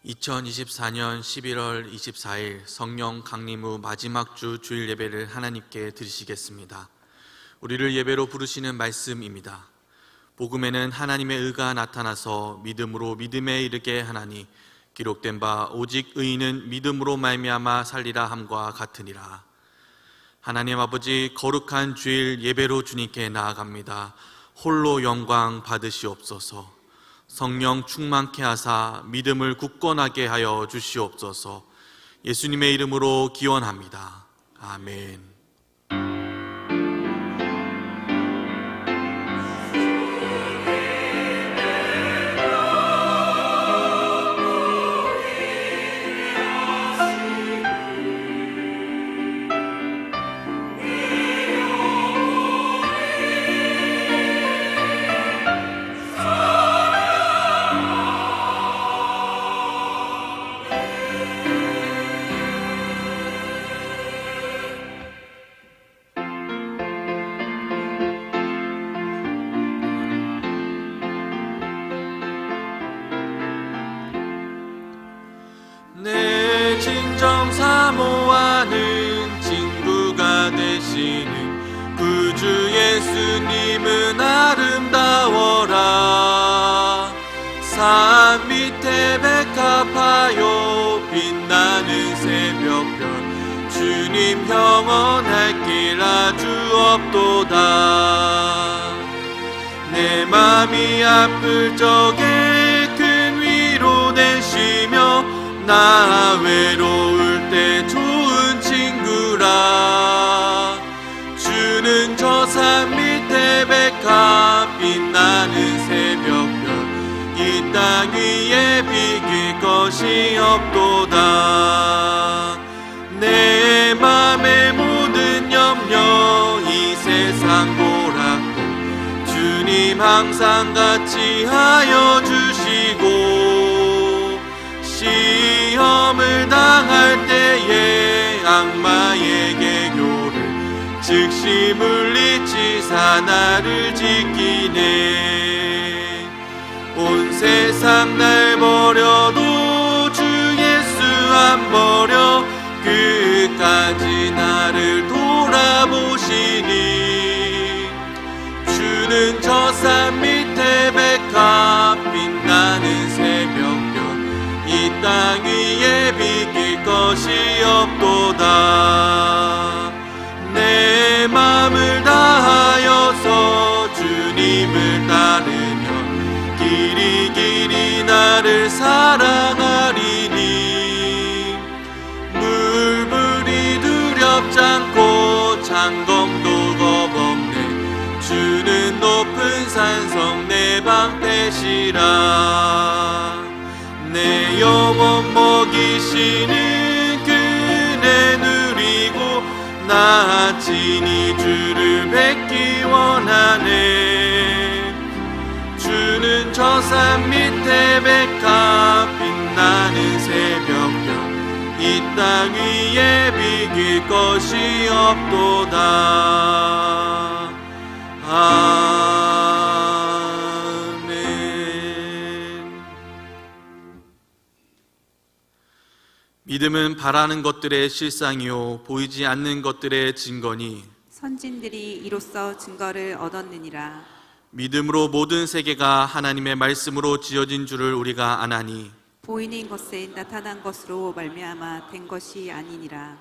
2024년 11월 24일 성령 강림 후 마지막 주 주일 예배를 하나님께 드리시겠습니다. 우리를 예배로 부르시는 말씀입니다. 복음에는 하나님의 의가 나타나서 믿음으로 믿음에 이르게 하나니 기록된 바 오직 의인은 믿음으로 말미암아 살리라 함과 같으니라. 하나님 아버지, 거룩한 주일 예배로 주님께 나아갑니다. 홀로 영광 받으시옵소서. 성령 충만케 하사 믿음을 굳건하게 하여 주시옵소서. 예수님의 이름으로 기원합니다. 아멘. 내 진정 사모하는 친구가 되시는 구주 예수님은 아름다워라. 산 밑에 백합하여 빛나는 새벽별 주님 영원할 길 아주 없도다. 내 맘이 아플 적에 큰 위로 되시며 나 외로울 때 좋은 친구라. 주는 저 산 밑에 백합 빛나는 새벽별 이 땅 위에 비길 것이 없도다. 내 맘의 모든 염려 이 세상 보라고 주님 항상 같이 하여 주시고, 시험을 당할 때에 악마의 계교를 즉시 물리치사 나를 지키네. 온 세상 날 버려도 주 예수 안 버려 끝까지 나를 돌아보시니. 주는 저 산 밑에 백합 빛나는 새벽별 이 땅 위에 비길 것이 없도다. 내 맘을 다하여서 주님을 따르며 길이 길이 나를 사랑하리니. 물불이 두렵지 않고 장검도 겁없네. 주는 높은 산성 내 방패시라. 내 영혼 먹이시는 그네 누리고 나 친히 주를 뵙기 원하네. 주는 저 산 밑에 백합 빛나는 새벽별 이 땅 위에 비길 것이 없도다. 믿음은 바라는 것들의 실상이요 보이지 않는 것들의 증거니 선진들이 이로써 증거를 얻었느니라. 믿음으로 모든 세계가 하나님의 말씀으로 지어진 줄을 우리가 아나니 보이는 것에 나타난 것으로 말미암아 된 것이 아니니라.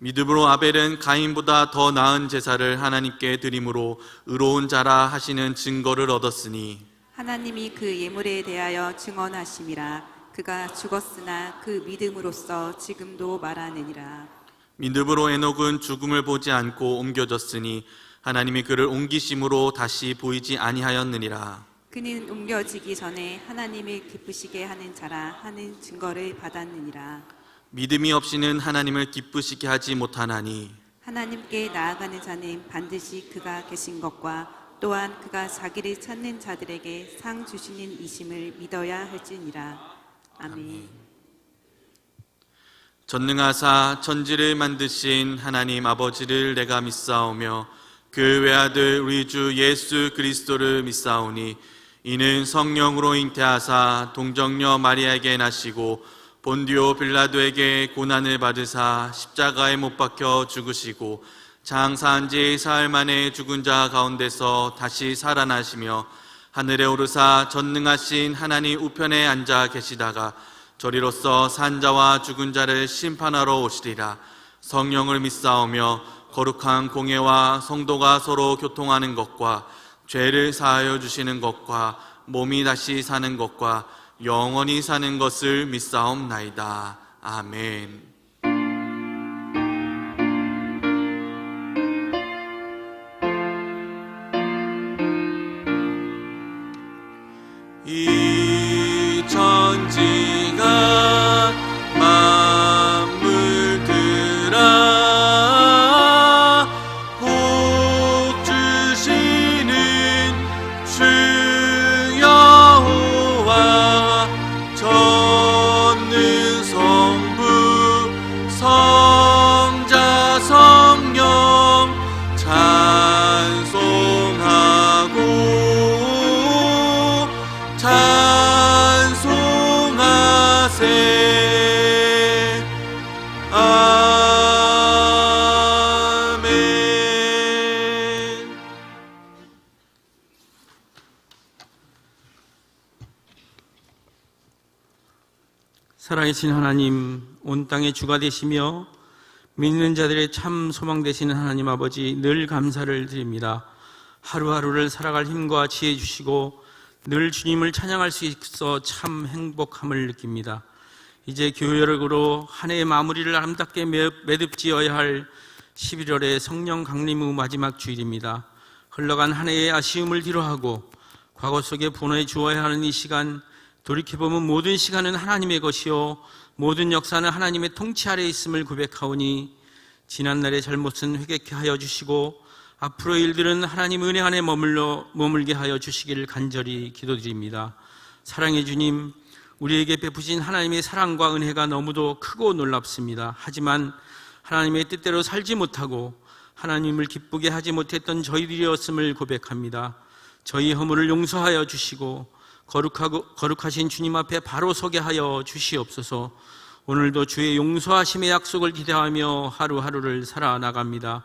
믿음으로 아벨은 가인보다 더 나은 제사를 하나님께 드림으로 의로운 자라 하시는 증거를 얻었으니 하나님이 그 예물에 대하여 증언하심이라. 그가 죽었으나 그 믿음으로써 지금도 말하느니라. 믿음으로 에녹은 죽음을 보지 않고 옮겨졌으니 하나님이 그를 옮기심으로 다시 보이지 아니하였느니라. 그는 옮겨지기 전에 하나님을 기쁘시게 하는 자라 하는 증거를 받았느니라. 믿음이 없이는 하나님을 기쁘시게 하지 못하나니 하나님께 나아가는 자는 반드시 그가 계신 것과 또한 그가 자기를 찾는 자들에게 상 주시는 이심을 믿어야 할지니라. 아멘. 전능하사 천지를 만드신 하나님 아버지를 내가 믿사오며 그 외아들 우리 주 예수 그리스도를 믿사오니 이는 성령으로 잉태하사 동정녀 마리아에게 나시고 본디오 빌라도에게 고난을 받으사 십자가에 못 박혀 죽으시고 장사한 지 사흘 만에 죽은 자 가운데서 다시 살아나시며 하늘에 오르사 전능하신 하나님 우편에 앉아 계시다가 저리로서 산자와 죽은 자를 심판하러 오시리라. 성령을 믿사오며 거룩한 공예와 성도가 서로 교통하는 것과 죄를 사하여 주시는 것과 몸이 다시 사는 것과 영원히 사는 것을 믿사옵나이다. 아멘. 이 천지가 만물들아 복 주시는 주 여호와 전능 성부 성자 성령 찬송하고 찬송하세. 아멘. 살아계신 하나님, 온 땅의 주가 되시며 믿는 자들의 참 소망 되시는 하나님 아버지, 늘 감사를 드립니다. 하루하루를 살아갈 힘과 지혜 주시고 늘 주님을 찬양할 수 있어 참 행복함을 느낍니다. 이제 교회력으로 한 해의 마무리를 아름답게 매듭지어야 할 11월의 성령 강림 후 마지막 주일입니다. 흘러간 한 해의 아쉬움을 뒤로하고 과거 속에 분해 주어야 하는 이 시간, 돌이켜보면 모든 시간은 하나님의 것이요 모든 역사는 하나님의 통치 아래에 있음을 고백하오니 지난날의 잘못은 회개케 하여 주시고 앞으로의 일들은 하나님 은혜 안에 머물게 하여 주시기를 간절히 기도드립니다. 사랑의 주님, 우리에게 베푸신 하나님의 사랑과 은혜가 너무도 크고 놀랍습니다. 하지만 하나님의 뜻대로 살지 못하고 하나님을 기쁘게 하지 못했던 저희들이었음을 고백합니다. 저희 허물을 용서하여 주시고 거룩하신 주님 앞에 바로 서게 하여 주시옵소서. 오늘도 주의 용서하심의 약속을 기대하며 하루하루를 살아나갑니다.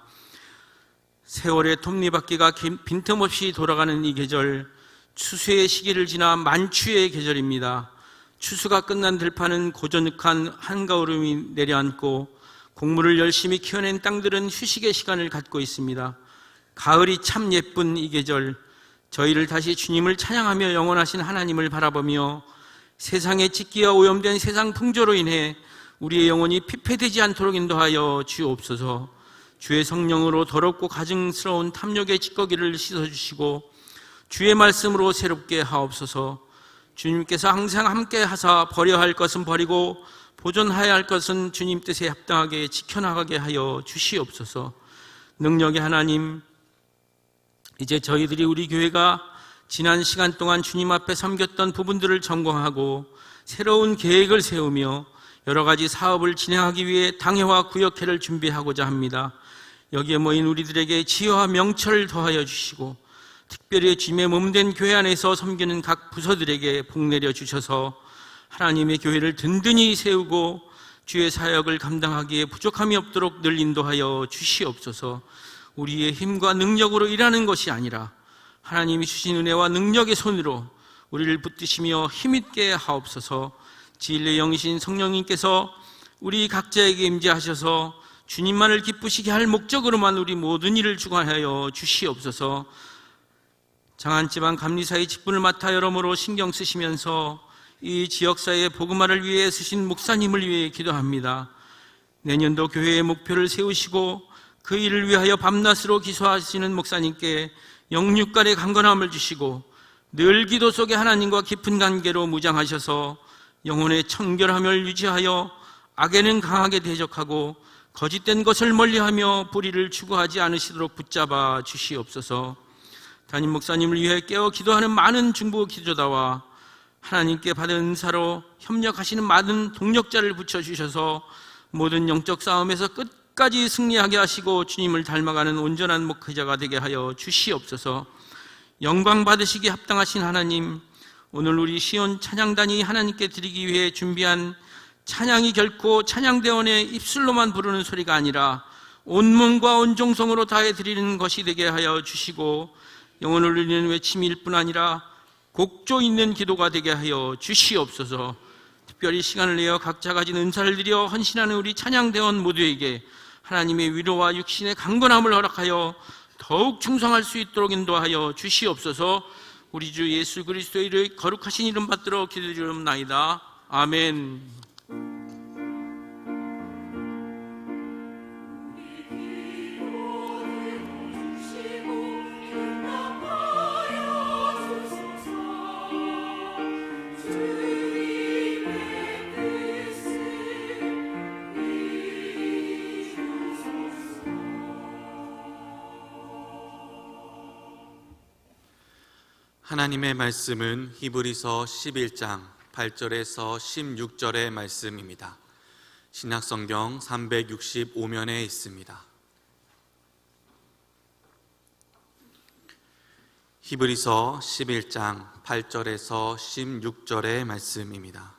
세월의 톱니바퀴가 빈틈없이 돌아가는 이 계절, 추수의 시기를 지나 만추의 계절입니다. 추수가 끝난 들판은 고저넉한 한가울음이 내려앉고 곡물을 열심히 키워낸 땅들은 휴식의 시간을 갖고 있습니다. 가을이 참 예쁜 이 계절, 저희를 다시 주님을 찬양하며 영원하신 하나님을 바라보며 세상의 찢기와 오염된 세상 풍조로 인해 우리의 영혼이 피폐되지 않도록 인도하여 주옵소서. 주의 성령으로 더럽고 가증스러운 탐욕의 찌꺼기를 씻어주시고 주의 말씀으로 새롭게 하옵소서. 주님께서 항상 함께 하사 버려야 할 것은 버리고 보존해야 할 것은 주님 뜻에 합당하게 지켜나가게 하여 주시옵소서. 능력의 하나님, 이제 저희들이 우리 교회가 지난 시간 동안 주님 앞에 섬겼던 부분들을 점검하고 새로운 계획을 세우며 여러 가지 사업을 진행하기 위해 당회와 구역회를 준비하고자 합니다. 여기에 모인 우리들에게 지혜와 명철을 더하여 주시고 특별히 주님의 몸된 교회 안에서 섬기는 각 부서들에게 복내려 주셔서 하나님의 교회를 든든히 세우고 주의 사역을 감당하기에 부족함이 없도록 늘 인도하여 주시옵소서. 우리의 힘과 능력으로 일하는 것이 아니라 하나님이 주신 은혜와 능력의 손으로 우리를 붙드시며 힘있게 하옵소서. 진리의 영이신 성령님께서 우리 각자에게 임재하셔서 주님만을 기쁘시게 할 목적으로만 우리 모든 일을 주관하여 주시옵소서. 장안지방 감리사의 직분을 맡아 여러모로 신경 쓰시면서 이 지역사회의 복음화를 위해 쓰신 목사님을 위해 기도합니다. 내년도 교회의 목표를 세우시고 그 일을 위하여 밤낮으로 기소하시는 목사님께 영육간의 강건함을 주시고 늘 기도 속에 하나님과 깊은 관계로 무장하셔서 영혼의 청결함을 유지하여 악에는 강하게 대적하고 거짓된 것을 멀리하며 불의를 추구하지 않으시도록 붙잡아 주시옵소서. 담임 목사님을 위해 깨어 기도하는 많은 중보 기도자와 하나님께 받은 은사로 협력하시는 많은 동력자를 붙여주셔서 모든 영적 싸움에서 끝까지 승리하게 하시고 주님을 닮아가는 온전한 목회자가 되게 하여 주시옵소서. 영광 받으시기에 합당하신 하나님, 오늘 우리 시온 찬양단이 하나님께 드리기 위해 준비한 찬양이 결코 찬양대원의 입술로만 부르는 소리가 아니라 온 몸과 온 정성으로 다해 드리는 것이 되게 하여 주시고, 영혼을 울리는 외침일 뿐 아니라 곡조 있는 기도가 되게 하여 주시옵소서. 특별히 시간을 내어 각자 가진 은사를 드려 헌신하는 우리 찬양대원 모두에게 하나님의 위로와 육신의 강건함을 허락하여 더욱 충성할 수 있도록 인도하여 주시옵소서. 우리 주 예수 그리스도의 거룩하신 이름 받들어 기도드리옵나이다. 아멘. 하나님의 말씀은 히브리서 11장 8절에서 16절의 말씀입니다. 신약성경 365면에 있습니다. 히브리서 11장 8절에서 16절의 말씀입니다.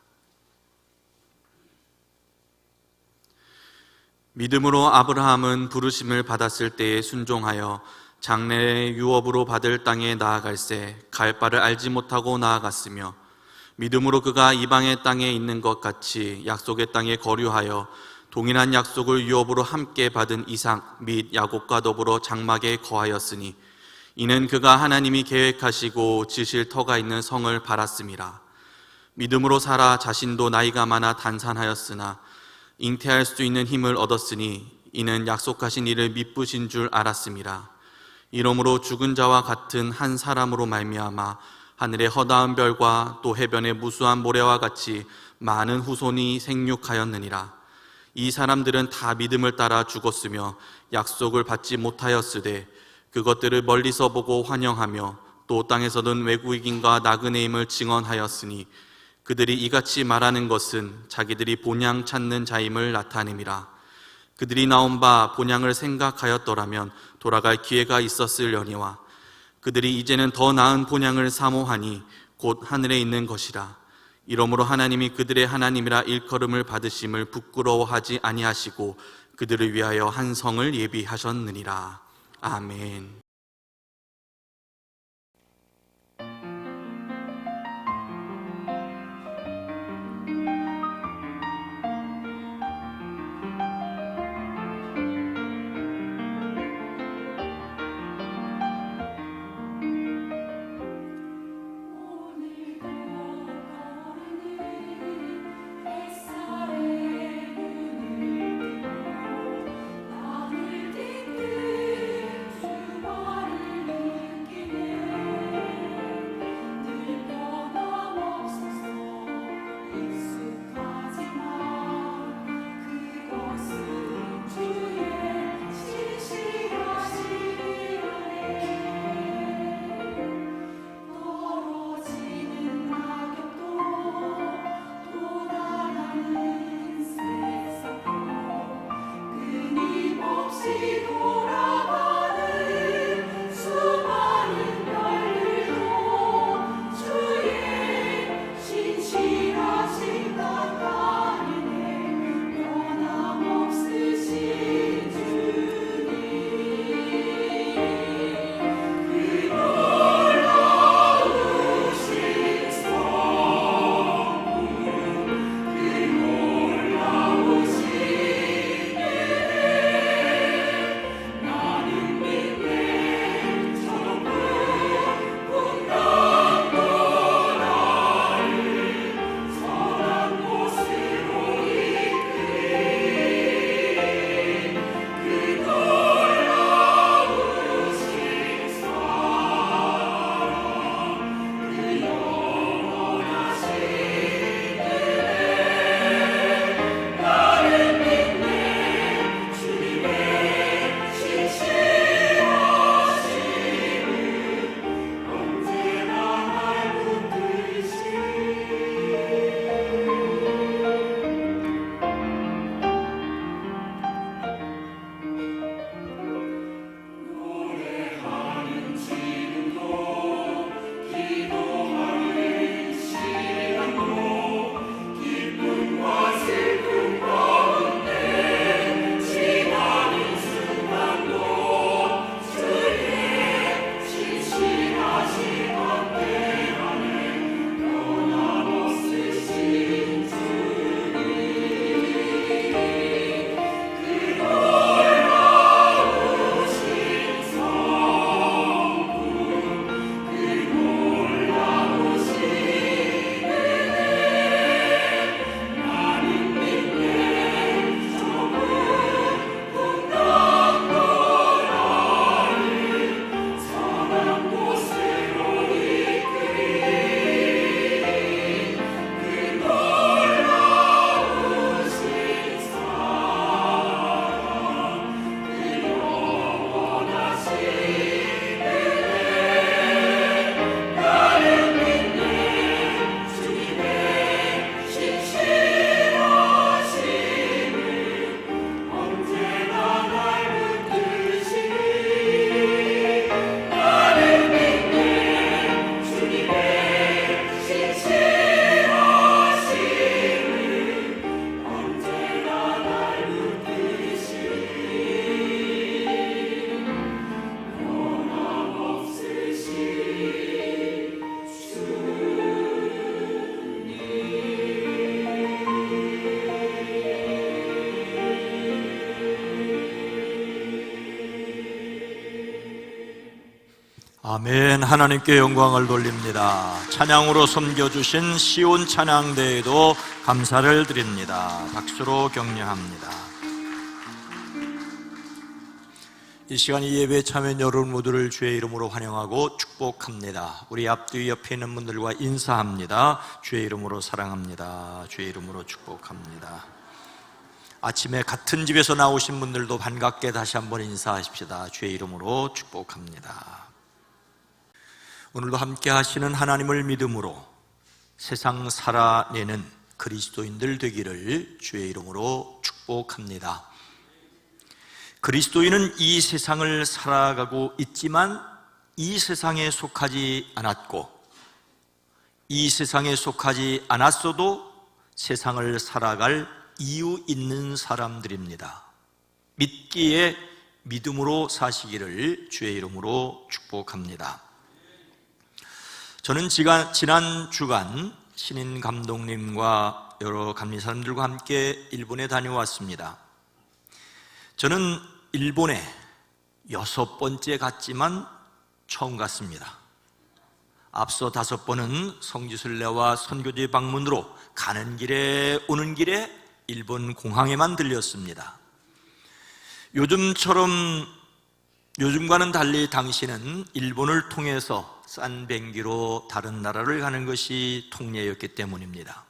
믿음으로 아브라함은 부르심을 받았을 때에 순종하여 장래의 유업으로 받을 땅에 나아갈새 갈 바를 알지 못하고 나아갔으며, 믿음으로 그가 이방의 땅에 있는 것 같이 약속의 땅에 거류하여 동일한 약속을 유업으로 함께 받은 이삭 및 야곱과 더불어 장막에 거하였으니, 이는 그가 하나님이 계획하시고 지실 터가 있는 성을 바랐음이라. 믿음으로 사라 자신도 나이가 많아 단산하였으나 잉태할 수 있는 힘을 얻었으니, 이는 약속하신 이를 미쁘신 줄 알았음이라. 이러므로 죽은 자와 같은 한 사람으로 말미암아 하늘의 허다한 별과 또 해변의 무수한 모래와 같이 많은 후손이 생육하였느니라. 이 사람들은 다 믿음을 따라 죽었으며 약속을 받지 못하였으되 그것들을 멀리서 보고 환영하며 또 땅에서는 외국인과 나그네임을 증언하였으니, 그들이 이같이 말하는 것은 자기들이 본향 찾는 자임을 나타냄이라. 그들이 나온 바 본향을 생각하였더라면 돌아갈 기회가 있었으려니와, 그들이 이제는 더 나은 본향을 사모하니 곧 하늘에 있는 것이라. 이러므로 하나님이 그들의 하나님이라 일컬음을 받으심을 부끄러워하지 아니하시고 그들을 위하여 한 성을 예비하셨느니라. 아멘. 나를 뒤끝 아멘. 하나님께 영광을 돌립니다. 찬양으로 섬겨주신 시온 찬양대에도 감사를 드립니다. 박수로 격려합니다. 이 시간 이 예배에 참여한 여러분 모두를 주의 이름으로 환영하고 축복합니다. 우리 앞뒤 옆에 있는 분들과 인사합니다. 주의 이름으로 사랑합니다. 주의 이름으로 축복합니다. 아침에 같은 집에서 나오신 분들도 반갑게 다시 한번 인사하십시다. 주의 이름으로 축복합니다. 오늘도 함께 하시는 하나님을 믿음으로 세상 살아내는 그리스도인들 되기를 주의 이름으로 축복합니다. 그리스도인은 이 세상을 살아가고 있지만 이 세상에 속하지 않았고 이 세상에 속하지 않았어도 세상을 살아갈 이유 있는 사람들입니다. 믿기에 믿음으로 사시기를 주의 이름으로 축복합니다. 저는 지난 주간 신인 감독님과 여러 감리사님들과 함께 일본에 다녀왔습니다. 저는 일본에 6번째 갔지만 처음 갔습니다. 앞서 5번은 성지순례와 선교지 방문으로 가는 길에 오는 길에 일본 공항에만 들렸습니다. 요즘과는 달리 당시는 일본을 통해서 싼 비행기로 다른 나라를 가는 것이 통례였기 때문입니다.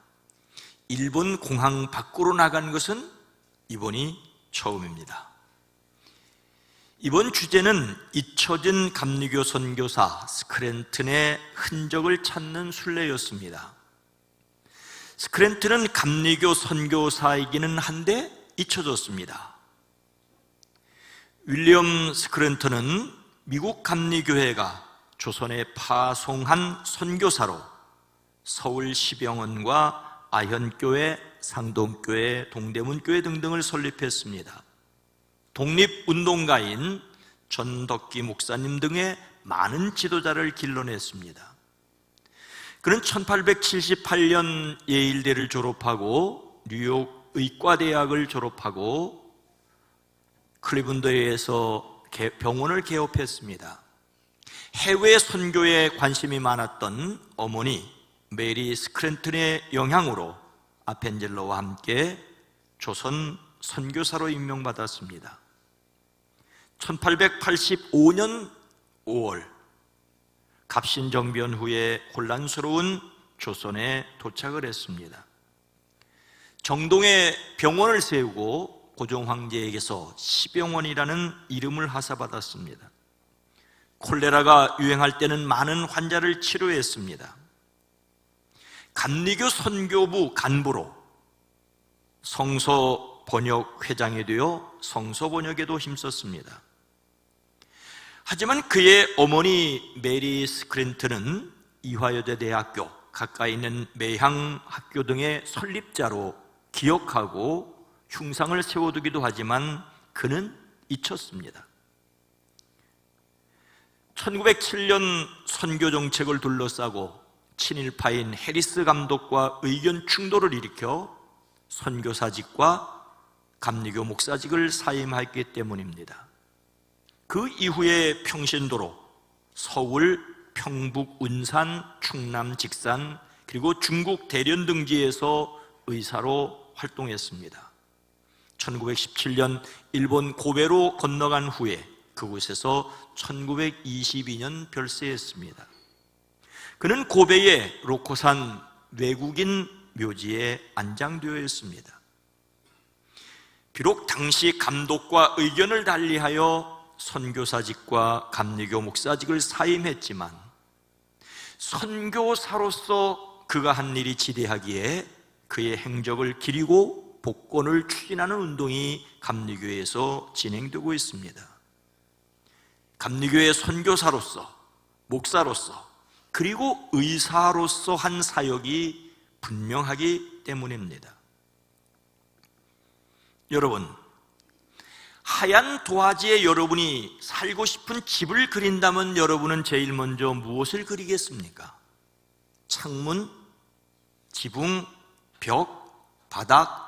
일본 공항 밖으로 나간 것은 이번이 처음입니다. 이번 주제는 잊혀진 감리교 선교사 스크랜튼의 흔적을 찾는 순례였습니다. 스크랜튼은 감리교 선교사이기는 한데 잊혀졌습니다. 윌리엄 스크랜턴은 미국 감리교회가 조선에 파송한 선교사로 서울 시병원과 아현교회, 상동교회, 동대문교회 등등을 설립했습니다. 독립운동가인 전덕기 목사님 등의 많은 지도자를 길러냈습니다. 그는 1878년 예일대를 졸업하고 뉴욕 의과대학을 졸업하고 클리븐드에서 병원을 개업했습니다. 해외 선교에 관심이 많았던 어머니 메리 스크랜튼의 영향으로 아펜젤러와 함께 조선 선교사로 임명받았습니다. 1885년 5월 갑신정변 후에 혼란스러운 조선에 도착을 했습니다. 정동에 병원을 세우고 고종 황제에게서 시병원이라는 이름을 하사받았습니다. 콜레라가 유행할 때는 많은 환자를 치료했습니다. 감리교 선교부 간부로 성서 번역 회장이 되어 성서 번역에도 힘썼습니다. 하지만 그의 어머니 메리 스크랜튼은 이화여자대학교 가까이 있는 매향학교 등의 설립자로 기억하고 흉상을 세워두기도 하지만 그는 잊혔습니다. 1907년 선교 정책을 둘러싸고 친일파인 해리스 감독과 의견 충돌을 일으켜 선교사직과 감리교 목사직을 사임했기 때문입니다. 그 이후에 평신도로 서울, 평북, 운산, 충남, 직산 그리고 중국 대련 등지에서 의사로 활동했습니다. 1917년 일본 고베로 건너간 후에 그곳에서 1922년 별세했습니다. 그는 고베의 로코산 외국인 묘지에 안장되어 있습니다. 비록 당시 감독과 의견을 달리하여 선교사직과 감리교 목사직을 사임했지만 선교사로서 그가 한 일이 지대하기에 그의 행적을 기리고 복권을 추진하는 운동이 감리교회에서 진행되고 있습니다. 감리교회 선교사로서, 목사로서, 그리고 의사로서 한 사역이 분명하기 때문입니다. 여러분, 하얀 도화지에 여러분이 살고 싶은 집을 그린다면 여러분은 제일 먼저 무엇을 그리겠습니까? 창문, 지붕, 벽, 바닥,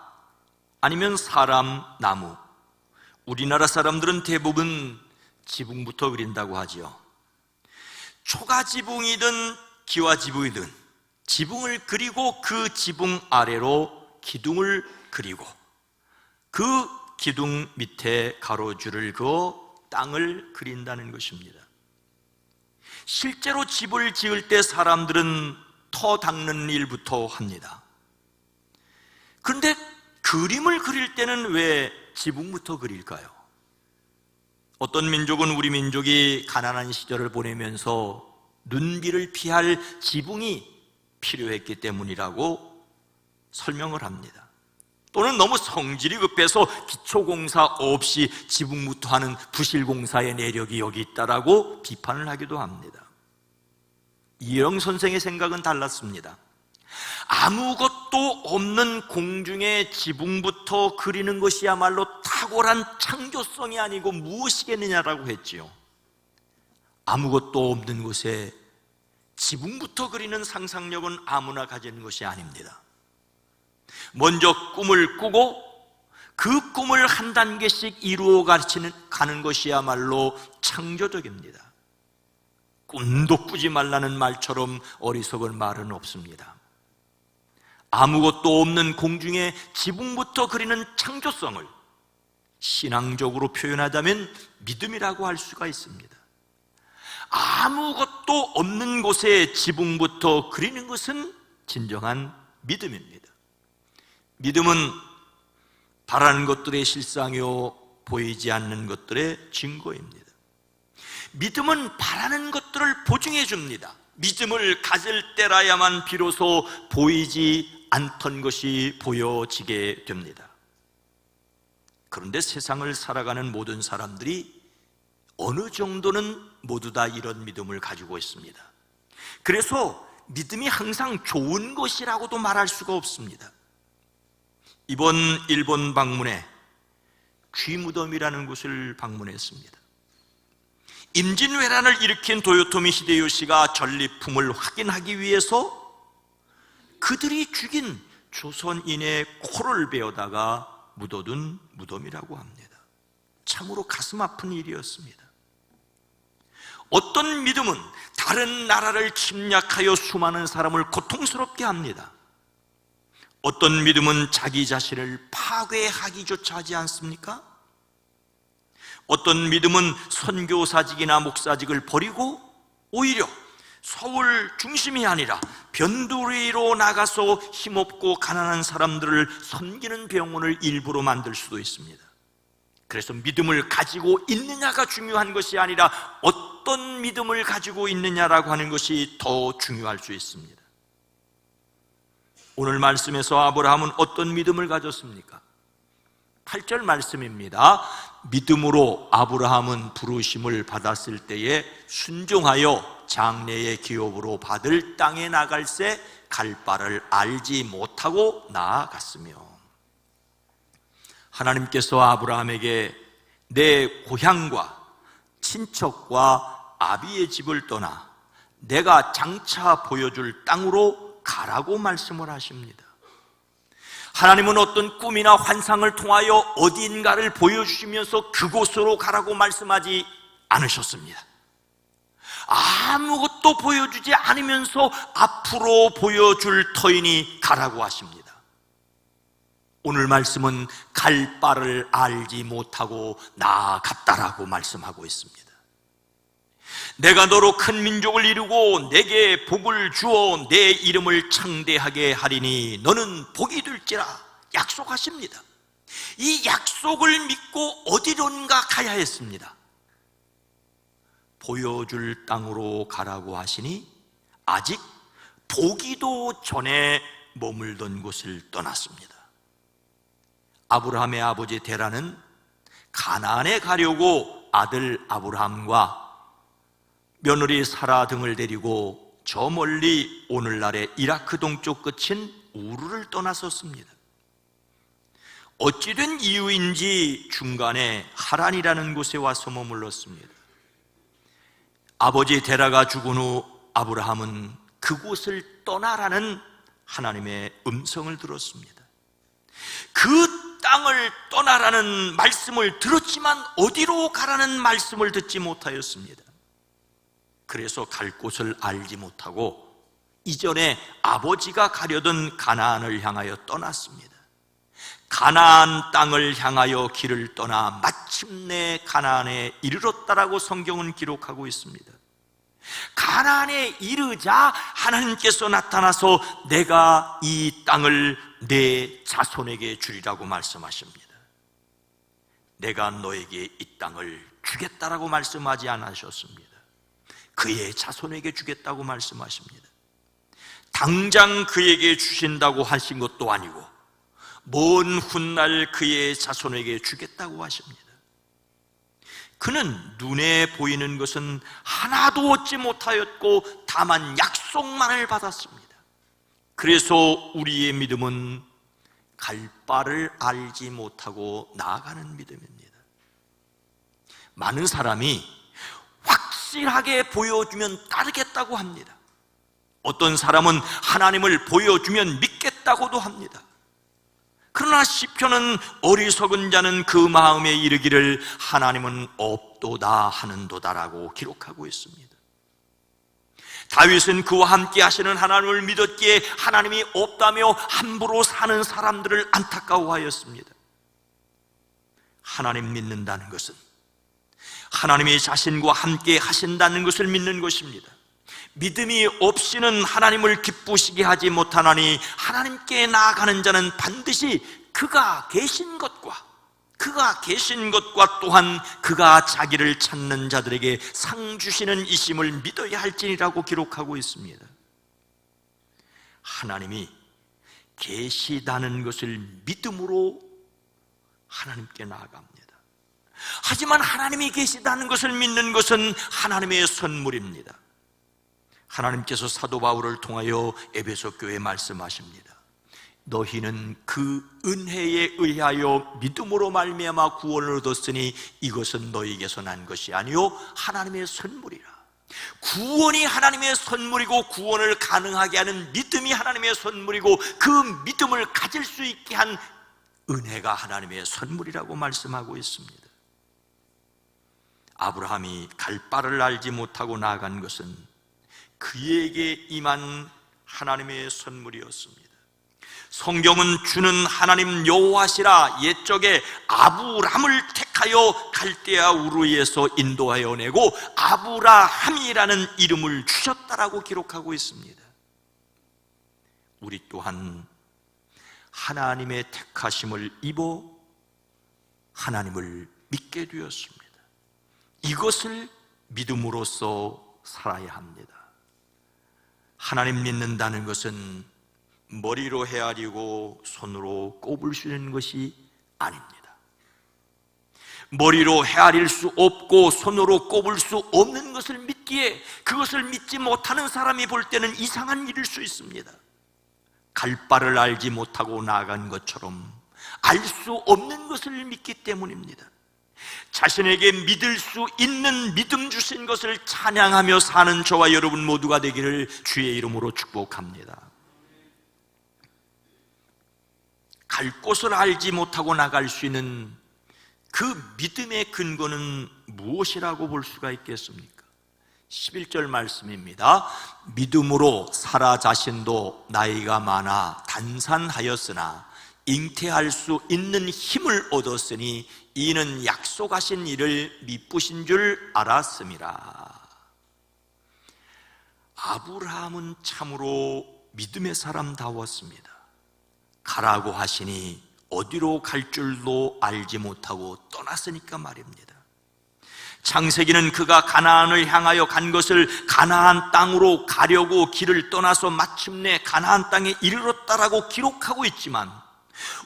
아니면 사람, 나무. 우리나라 사람들은 대부분 지붕부터 그린다고 하지요. 초가지붕이든 기와지붕이든 지붕을 그리고 그 지붕 아래로 기둥을 그리고 그 기둥 밑에 가로줄을 그어 땅을 그린다는 것입니다. 실제로 집을 지을 때 사람들은 터 닦는 일부터 합니다. 그런데 그림을 그릴 때는 왜 지붕부터 그릴까요? 어떤 민족은 우리 민족이 가난한 시절을 보내면서 눈비를 피할 지붕이 필요했기 때문이라고 설명을 합니다. 또는 너무 성질이 급해서 기초공사 없이 지붕부터 하는 부실공사의 내력이 여기 있다라고 비판을 하기도 합니다. 이영 선생의 생각은 달랐습니다. 아무것도 없는 공중의 지붕부터 그리는 것이야말로 탁월한 창조성이 아니고 무엇이겠느냐라고 했지요. 아무것도 없는 곳에 지붕부터 그리는 상상력은 아무나 가지는 것이 아닙니다. 먼저 꿈을 꾸고 그 꿈을 한 단계씩 이루어 가는 것이야말로 창조적입니다. 꿈도 꾸지 말라는 말처럼 어리석은 말은 없습니다. 아무것도 없는 공중에 지붕부터 그리는 창조성을 신앙적으로 표현하자면 믿음이라고 할 수가 있습니다. 아무것도 없는 곳에 지붕부터 그리는 것은 진정한 믿음입니다. 믿음은 바라는 것들의 실상이요 보이지 않는 것들의 증거입니다. 믿음은 바라는 것들을 보증해 줍니다. 믿음을 가질 때라야만 비로소 보이지 않던 것이 보여지게 됩니다. 그런데 세상을 살아가는 모든 사람들이 어느 정도는 모두 다 이런 믿음을 가지고 있습니다. 그래서 믿음이 항상 좋은 것이라고도 말할 수가 없습니다. 이번 일본 방문에 쥐무덤이라는 곳을 방문했습니다. 임진왜란을 일으킨 도요토미 히데요시가 전리품을 확인하기 위해서 그들이 죽인 조선인의 코를 베어다가 묻어둔 무덤이라고 합니다. 참으로 가슴 아픈 일이었습니다. 어떤 믿음은 다른 나라를 침략하여 수많은 사람을 고통스럽게 합니다. 어떤 믿음은 자기 자신을 파괴하기조차 하지 않습니까? 어떤 믿음은 선교사직이나 목사직을 버리고 오히려 서울 중심이 아니라 변두리로 나가서 힘없고 가난한 사람들을 섬기는 병원을 일부러 만들 수도 있습니다. 그래서 믿음을 가지고 있느냐가 중요한 것이 아니라 어떤 믿음을 가지고 있느냐라고 하는 것이 더 중요할 수 있습니다. 오늘 말씀에서 아브라함은 어떤 믿음을 가졌습니까? 8절 말씀입니다. 믿음으로 아브라함은 부르심을 받았을 때에 순종하여 장래의 기업으로 받을 땅에 나갈새 갈 바를 알지 못하고 나아갔으며, 하나님께서 아브라함에게 내 고향과 친척과 아비의 집을 떠나 내가 장차 보여줄 땅으로 가라고 말씀을 하십니다. 하나님은 어떤 꿈이나 환상을 통하여 어딘가를 보여주시면서 그곳으로 가라고 말씀하지 않으셨습니다. 아무것도 보여주지 않으면서 앞으로 보여줄 터이니 가라고 하십니다. 오늘 말씀은 갈 바를 알지 못하고 나아갔다라고 말씀하고 있습니다. 내가 너로 큰 민족을 이루고 내게 복을 주어 내 이름을 창대하게 하리니 너는 복이 될지라 약속하십니다. 이 약속을 믿고 어디론가 가야 했습니다. 보여줄 땅으로 가라고 하시니 아직 보기도 전에 머물던 곳을 떠났습니다. 아브라함의 아버지 데라는 가나안에 가려고 아들 아브라함과 며느리 사라 등을 데리고 저 멀리 오늘날의 이라크 동쪽 끝인 우르를 떠났었습니다. 어찌된 이유인지 중간에 하란이라는 곳에 와서 머물렀습니다. 아버지 데라가 죽은 후 아브라함은 그곳을 떠나라는 하나님의 음성을 들었습니다. 그 땅을 떠나라는 말씀을 들었지만 어디로 가라는 말씀을 듣지 못하였습니다. 그래서 갈 곳을 알지 못하고 이전에 아버지가 가려던 가나안을 향하여 떠났습니다. 가나안 땅을 향하여 길을 떠나 마침내 가나안에 이르렀다라고 성경은 기록하고 있습니다. 가나안에 이르자 하나님께서 나타나서 내가 이 땅을 내 자손에게 주리라고 말씀하십니다. 내가 너에게 이 땅을 주겠다라고 말씀하지 않으셨습니다. 그의 자손에게 주겠다고 말씀하십니다. 당장 그에게 주신다고 하신 것도 아니고 먼 훗날 그의 자손에게 주겠다고 하십니다. 그는 눈에 보이는 것은 하나도 얻지 못하였고 다만 약속만을 받았습니다. 그래서 우리의 믿음은 갈 바를 알지 못하고 나아가는 믿음입니다. 많은 사람이 확실하게 보여주면 따르겠다고 합니다. 어떤 사람은 하나님을 보여주면 믿겠다고도 합니다. 그러나 시편은 어리석은 자는 그 마음에 이르기를 하나님은 없도다 하는도다라고 기록하고 있습니다. 다윗은 그와 함께 하시는 하나님을 믿었기에 하나님이 없다며 함부로 사는 사람들을 안타까워하였습니다. 하나님 믿는다는 것은 하나님이 자신과 함께 하신다는 것을 믿는 것입니다. 믿음이 없이는 하나님을 기쁘시게 하지 못하나니 하나님께 나아가는 자는 반드시 그가 계신 것과 또한 그가 자기를 찾는 자들에게 상 주시는 이심을 믿어야 할지니라고 기록하고 있습니다. 하나님이 계시다는 것을 믿음으로 하나님께 나아갑니다. 하지만 하나님이 계시다는 것을 믿는 것은 하나님의 선물입니다. 하나님께서 사도 바울을 통하여 에베소 교회에 말씀하십니다. 너희는 그 은혜에 의하여 믿음으로 말미암아 구원을 얻었으니 이것은 너희에게서 난 것이 아니요 하나님의 선물이라. 구원이 하나님의 선물이고 구원을 가능하게 하는 믿음이 하나님의 선물이고 그 믿음을 가질 수 있게 한 은혜가 하나님의 선물이라고 말씀하고 있습니다. 아브라함이 갈 바를 알지 못하고 나아간 것은 그에게 임한 하나님의 선물이었습니다. 성경은 주는 하나님 여호와시라 옛적에 아브람을 택하여 갈대아 우르에서 인도하여 내고 아브라함이라는 이름을 주셨다라고 기록하고 있습니다. 우리 또한 하나님의 택하심을 입어 하나님을 믿게 되었습니다. 이것을 믿음으로써 살아야 합니다. 하나님 믿는다는 것은 머리로 헤아리고 손으로 꼽을 수 있는 것이 아닙니다. 머리로 헤아릴 수 없고 손으로 꼽을 수 없는 것을 믿기에 그것을 믿지 못하는 사람이 볼 때는 이상한 일일 수 있습니다. 갈 바를 알지 못하고 나아간 것처럼 알 수 없는 것을 믿기 때문입니다. 자신에게 믿을 수 있는 믿음 주신 것을 찬양하며 사는 저와 여러분 모두가 되기를 주의 이름으로 축복합니다. 갈 곳을 알지 못하고 나갈 수 있는 그 믿음의 근거는 무엇이라고 볼 수가 있겠습니까? 11절 말씀입니다. 믿음으로 사라 자신도 나이가 많아 단산하였으나 잉태할 수 있는 힘을 얻었으니 이는 약속하신 일을 미쁘신 줄 알았음이라. 아브라함은 참으로 믿음의 사람다웠습니다. 가라고 하시니 어디로 갈 줄도 알지 못하고 떠났으니까 말입니다. 창세기는 그가 가나안을 향하여 간 것을 가나안 땅으로 가려고 길을 떠나서 마침내 가나안 땅에 이르렀다라고 기록하고 있지만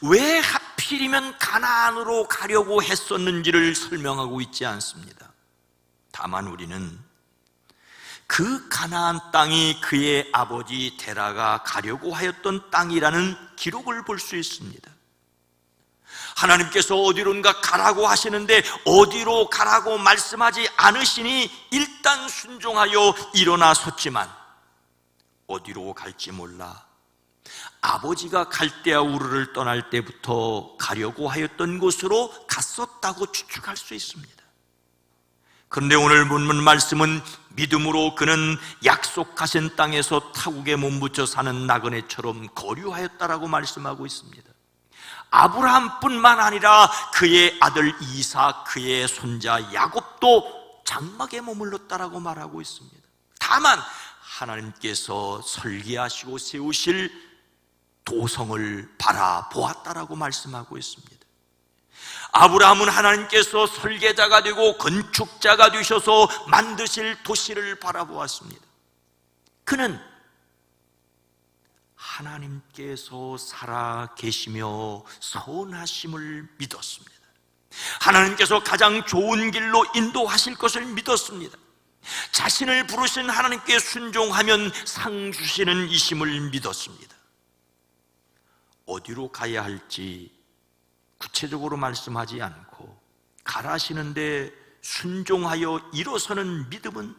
왜 하필이면 가나안으로 가려고 했었는지를 설명하고 있지 않습니다. 다만 우리는 그 가나안 땅이 그의 아버지 데라가 가려고 하였던 땅이라는 기록을 볼 수 있습니다. 하나님께서 어디론가 가라고 하시는데 어디로 가라고 말씀하지 않으시니 일단 순종하여 일어나 섰지만 어디로 갈지 몰라 아버지가 갈대아 우르를 떠날 때부터 가려고 하였던 곳으로 갔었다고 추측할 수 있습니다. 그런데 오늘 본문 말씀은 믿음으로 그는 약속하신 땅에서 타국에 몸붙여 사는 나그네처럼 거류하였다라고 말씀하고 있습니다. 아브라함뿐만 아니라 그의 아들 이삭, 그의 손자 야곱도 장막에 머물렀다라고 말하고 있습니다. 다만 하나님께서 설계하시고 세우실 도성을 바라보았다라고 말씀하고 있습니다. 아브라함은 하나님께서 설계자가 되고 건축자가 되셔서 만드실 도시를 바라보았습니다. 그는 하나님께서 살아 계시며 선하심을 믿었습니다. 하나님께서 가장 좋은 길로 인도하실 것을 믿었습니다. 자신을 부르신 하나님께 순종하면 상 주시는 이심을 믿었습니다. 어디로 가야 할지 구체적으로 말씀하지 않고 가라시는데 순종하여 일어서는 믿음은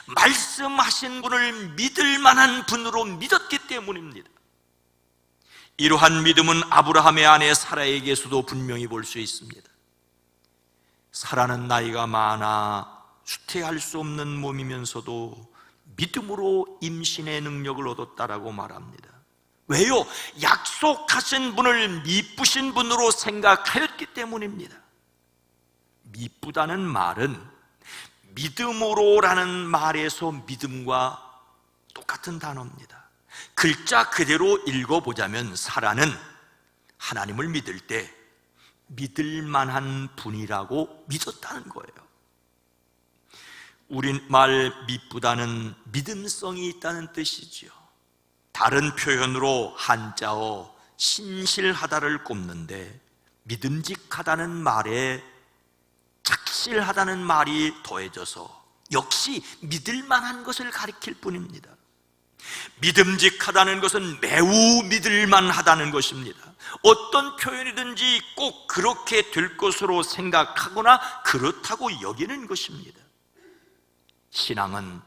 말씀하신 분을 믿을 만한 분으로 믿었기 때문입니다. 이러한 믿음은 아브라함의 아내 사라에게서도 분명히 볼 수 있습니다. 사라는 나이가 많아 수태할 수 없는 몸이면서도 믿음으로 임신의 능력을 얻었다라고 말합니다. 왜요? 약속하신 분을 미쁘신 분으로 생각하였기 때문입니다. 미쁘다는 말은 믿음으로라는 말에서 믿음과 똑같은 단어입니다. 글자 그대로 읽어보자면 사라는 하나님을 믿을 때 믿을 만한 분이라고 믿었다는 거예요. 우리말 미쁘다는 믿음성이 있다는 뜻이지요. 다른 표현으로 한자어 신실하다를 꼽는데 믿음직하다는 말에 착실하다는 말이 더해져서 역시 믿을 만한 것을 가리킬 뿐입니다. 믿음직하다는 것은 매우 믿을 만하다는 것입니다. 어떤 표현이든지 꼭 그렇게 될 것으로 생각하거나 그렇다고 여기는 것입니다. 신앙은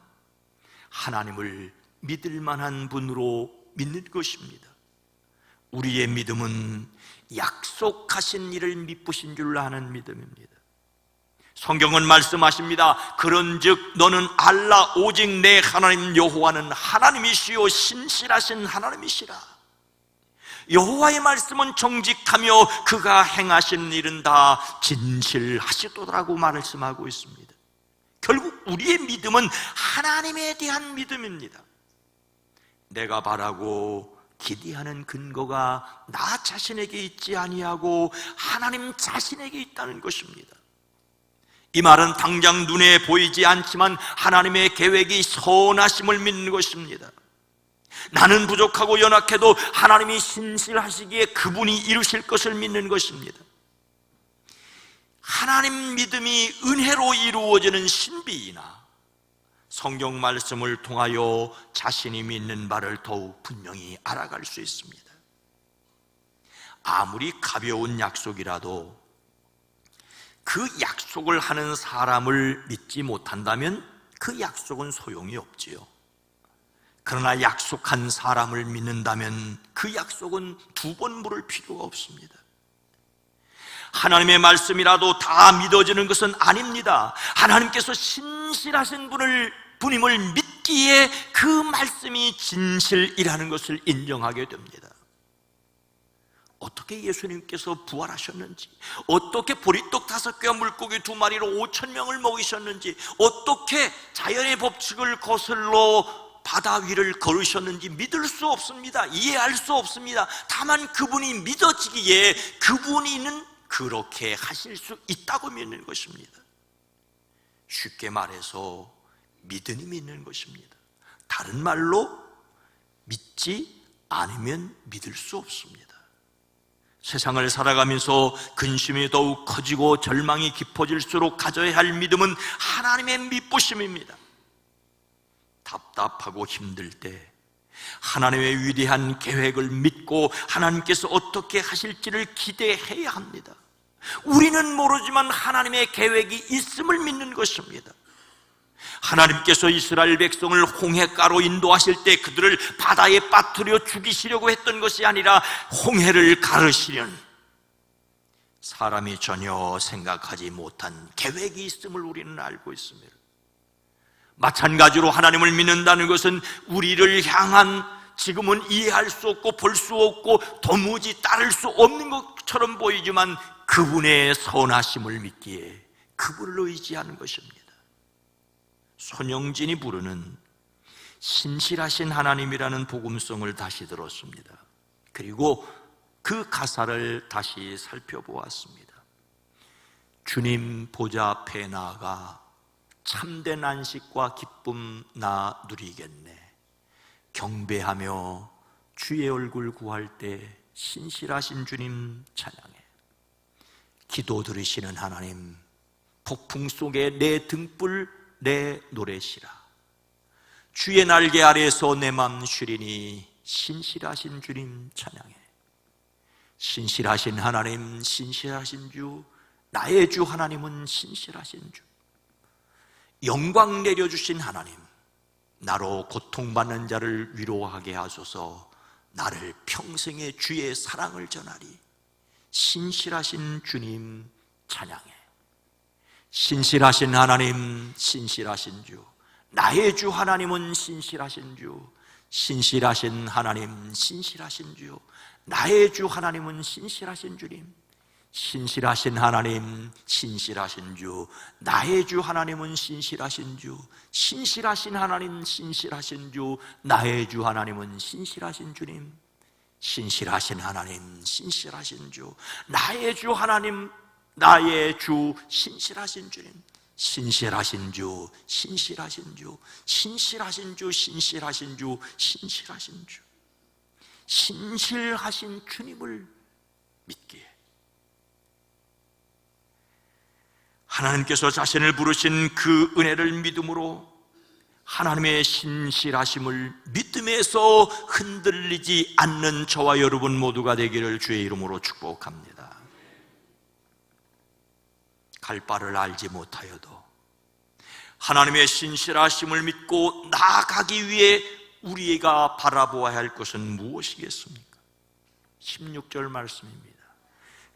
하나님을 믿을 만한 분으로 믿는 것입니다. 우리의 믿음은 약속하신 일을 미쁘신 줄 아는 믿음입니다. 성경은 말씀하십니다. 그런즉 너는 알라 오직 내 하나님 여호와는 하나님이시요 신실하신 하나님이시라. 여호와의 말씀은 정직하며 그가 행하신 일은 다 진실하시도라고 말씀하고 있습니다. 결국 우리의 믿음은 하나님에 대한 믿음입니다. 내가 바라고 기대하는 근거가 나 자신에게 있지 아니하고 하나님 자신에게 있다는 것입니다. 이 말은 당장 눈에 보이지 않지만 하나님의 계획이 선하심을 믿는 것입니다. 나는 부족하고 연약해도 하나님이 신실하시기에 그분이 이루실 것을 믿는 것입니다. 하나님 믿음이 은혜로 이루어지는 신비이나 성경 말씀을 통하여 자신이 믿는 바를 더욱 분명히 알아갈 수 있습니다. 아무리 가벼운 약속이라도 그 약속을 하는 사람을 믿지 못한다면 그 약속은 소용이 없지요. 그러나 약속한 사람을 믿는다면 그 약속은 두 번 물을 필요가 없습니다. 하나님의 말씀이라도 다 믿어지는 것은 아닙니다. 하나님께서 신실하신 분임을 믿기에 그 말씀이 진실이라는 것을 인정하게 됩니다. 어떻게 예수님께서 부활하셨는지, 어떻게 보리떡 5개와 물고기 2마리로 5,000명을 먹이셨는지, 어떻게 자연의 법칙을 거슬러 바다 위를 걸으셨는지 믿을 수 없습니다. 이해할 수 없습니다. 다만 그분이 믿어지기에 그분이는 그렇게 하실 수 있다고 믿는 것입니다. 쉽게 말해서 믿으니 믿는 것입니다. 다른 말로 믿지 않으면 믿을 수 없습니다. 세상을 살아가면서 근심이 더욱 커지고 절망이 깊어질수록 가져야 할 믿음은 하나님의 미쁘심입니다. 답답하고 힘들 때 하나님의 위대한 계획을 믿고 하나님께서 어떻게 하실지를 기대해야 합니다. 우리는 모르지만 하나님의 계획이 있음을 믿는 것입니다. 하나님께서 이스라엘 백성을 홍해가로 인도하실 때 그들을 바다에 빠뜨려 죽이시려고 했던 것이 아니라 홍해를 가르시려는 사람이 전혀 생각하지 못한 계획이 있음을 우리는 알고 있습니다. 마찬가지로 하나님을 믿는다는 것은 우리를 향한, 지금은 이해할 수 없고 볼 수 없고 도무지 따를 수 없는 것처럼 보이지만 그분의 선하심을 믿기에 그분을 의지하는 것입니다. 손영진이 부르는 신실하신 하나님이라는 복음성을 다시 들었습니다. 그리고 그 가사를 다시 살펴보았습니다. 주님 보좌 앞에 나아가 참된 안식과 기쁨 나 누리겠네. 경배하며 주의 얼굴 구할 때 신실하신 주님 찬양해. 기도 들으시는 하나님, 폭풍 속에 내 등불 내 노래시라. 주의 날개 아래서 내 맘 쉬리니 신실하신 주님 찬양해. 신실하신 하나님, 신실하신 주, 나의 주 하나님은 신실하신 주. 영광 내려주신 하나님, 나로 고통받는 자를 위로하게 하소서. 나를 평생의 주의 사랑을 전하리. 신실하신 주님 찬양해. 신실하신 하나님, 신실하신 주, 나의 주 하나님은 신실하신 주. 신실하신 하나님, 신실하신 주, 나의 주 하나님은 신실하신 주님. 신실하신 하나님, 신실하신 주, 나의 주 하나님은 신실하신 주. 신실하신 하나님, 신실하신 주, 나의 주 하나님은 신실하신 주님. 신실하신 하나님, 신실하신 주, 나의 주 하나님, 나의 주 신실하신 주님. 신실하신 주, 신실하신 주, 신실하신 주, 신실하신 주, 신실하신 주. 신실하신 주님을 믿기에 하나님께서 자신을 부르신 그 은혜를 믿음으로 하나님의 신실하심을 믿음에서 흔들리지 않는 저와 여러분 모두가 되기를 주의 이름으로 축복합니다. 갈 바를 알지 못하여도 하나님의 신실하심을 믿고 나아가기 위해 우리가 바라보아야 할 것은 무엇이겠습니까? 16절 말씀입니다.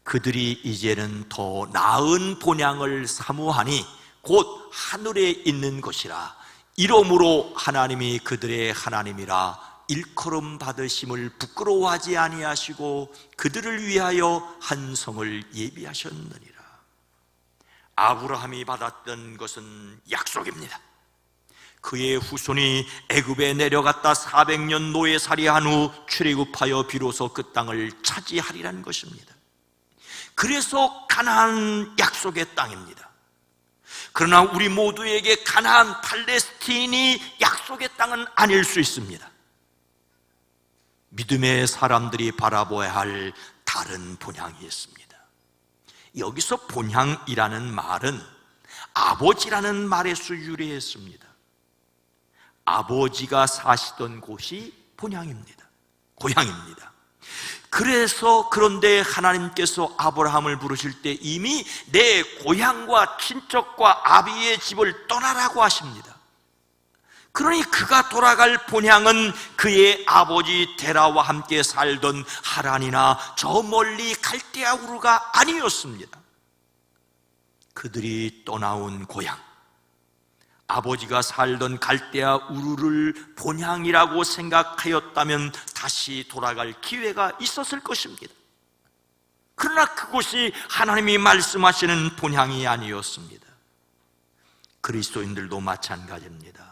그들이 이제는 더 나은 본향을 사모하니 곧 하늘에 있는 것이라. 이러므로 하나님이 그들의 하나님이라 일컬음 받으심을 부끄러워하지 아니하시고 그들을 위하여 한 성을 예비하셨느니라. 아브라함이 받았던 것은 약속입니다. 그의 후손이 애굽에 내려갔다 400년 노예살이한 후 출애굽하여 비로소 그 땅을 차지하리라는 것입니다. 그래서 가나안 약속의 땅입니다. 그러나 우리 모두에게 가나안 팔레스틴이 약속의 땅은 아닐 수 있습니다. 믿음의 사람들이 바라보아야 할 다른 본향이 있습니다. 여기서 본향이라는 말은 아버지라는 말에서 유래했습니다. 아버지가 사시던 곳이 본향입니다. 고향입니다. 그래서 그런데 하나님께서 아브라함을 부르실 때 이미 내 고향과 친척과 아비의 집을 떠나라고 하십니다. 그러니 그가 돌아갈 본향은 그의 아버지 데라와 함께 살던 하란이나 저 멀리 갈대아 우르가 아니었습니다. 그들이 떠나온 고향, 아버지가 살던 갈대아 우르를 본향이라고 생각하였다면 다시 돌아갈 기회가 있었을 것입니다. 그러나 그곳이 하나님이 말씀하시는 본향이 아니었습니다. 그리스도인들도 마찬가지입니다.